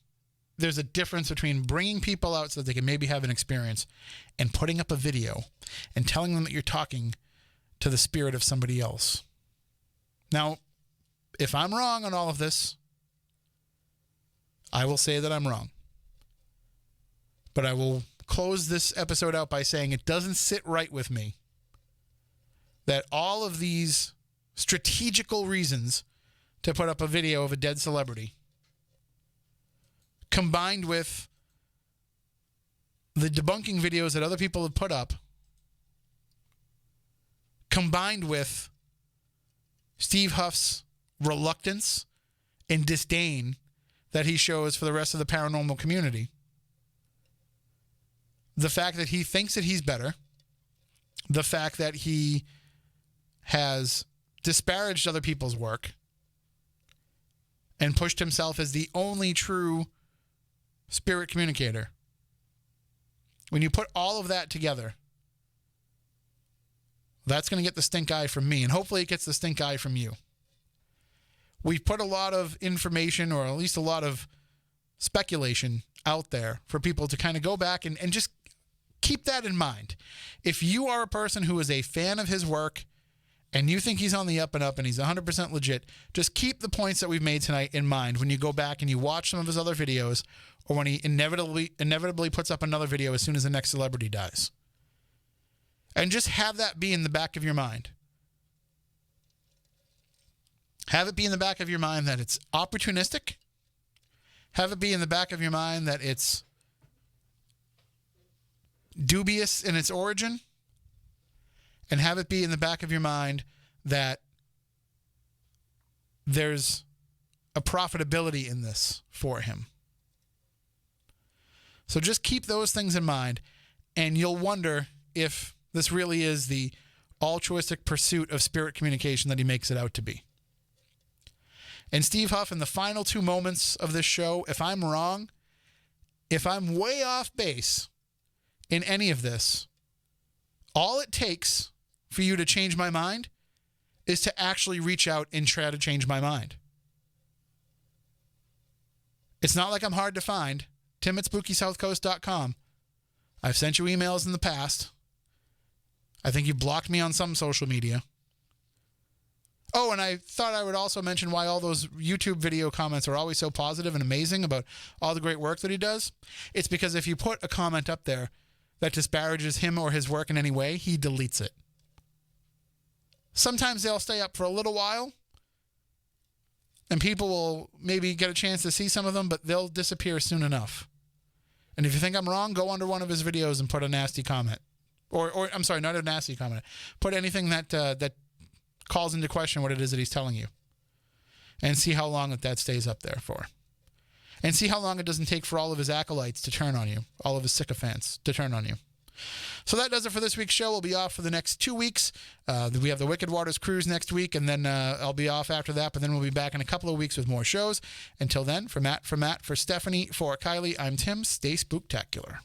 there's a difference between bringing people out so that they can maybe have an experience and putting up a video and telling them that you're talking to the spirit of somebody else. Now, if I'm wrong on all of this, I will say that I'm wrong. But I will close this episode out by saying it doesn't sit right with me that all of these strategical reasons to put up a video of a dead celebrity, combined with the debunking videos that other people have put up, combined with Steve Huff's reluctance and disdain that he shows for the rest of the paranormal community, the fact that he thinks that he's better, the fact that he has disparaged other people's work and pushed himself as the only true spirit communicator. When you put all of that together, that's going to get the stink eye from me, and hopefully it gets the stink eye from you. We've put a lot of information, or at least a lot of speculation out there for people to kind of go back and just keep that in mind. If you are a person who is a fan of his work and you think he's on the up and up and he's 100% legit, just keep the points that we've made tonight in mind when you go back and you watch some of his other videos, or when he inevitably puts up another video as soon as the next celebrity dies. And just have that be in the back of your mind. Have it be in the back of your mind that it's opportunistic. Have it be in the back of your mind that it's dubious in its origin. And have it be in the back of your mind that there's a profitability in this for him. So just keep those things in mind, and you'll wonder if this really is the altruistic pursuit of spirit communication that he makes it out to be. And Steve Huff, in the final 2 moments of this show, if I'm wrong, if I'm way off base in any of this, all it takes for you to change my mind is to actually reach out and try to change my mind. It's not like I'm hard to find. Tim@SpookySouthCoast.com. I've sent you emails in the past. I think you blocked me on some social media. Oh, and I thought I would also mention why all those YouTube video comments are always so positive and amazing about all the great work that he does. It's because if you put a comment up there that disparages him or his work in any way, he deletes it. Sometimes they'll stay up for a little while, and people will maybe get a chance to see some of them, but they'll disappear soon enough. And if you think I'm wrong, go under one of his videos and put a nasty comment. Or I'm sorry, not a nasty comment. Put anything that calls into question what it is that he's telling you. And see how long that stays up there for. And see how long it doesn't take for all of his acolytes to turn on you. All of his sycophants to turn on you. So that does it for this week's show. We'll be off for the next 2 weeks. We have the Wicked Waters Cruise next week, and then I'll be off after that, but then we'll be back in a couple of weeks with more shows. Until then, for Matt, for Stephanie, for Kylie, I'm Tim. Stay spooktacular.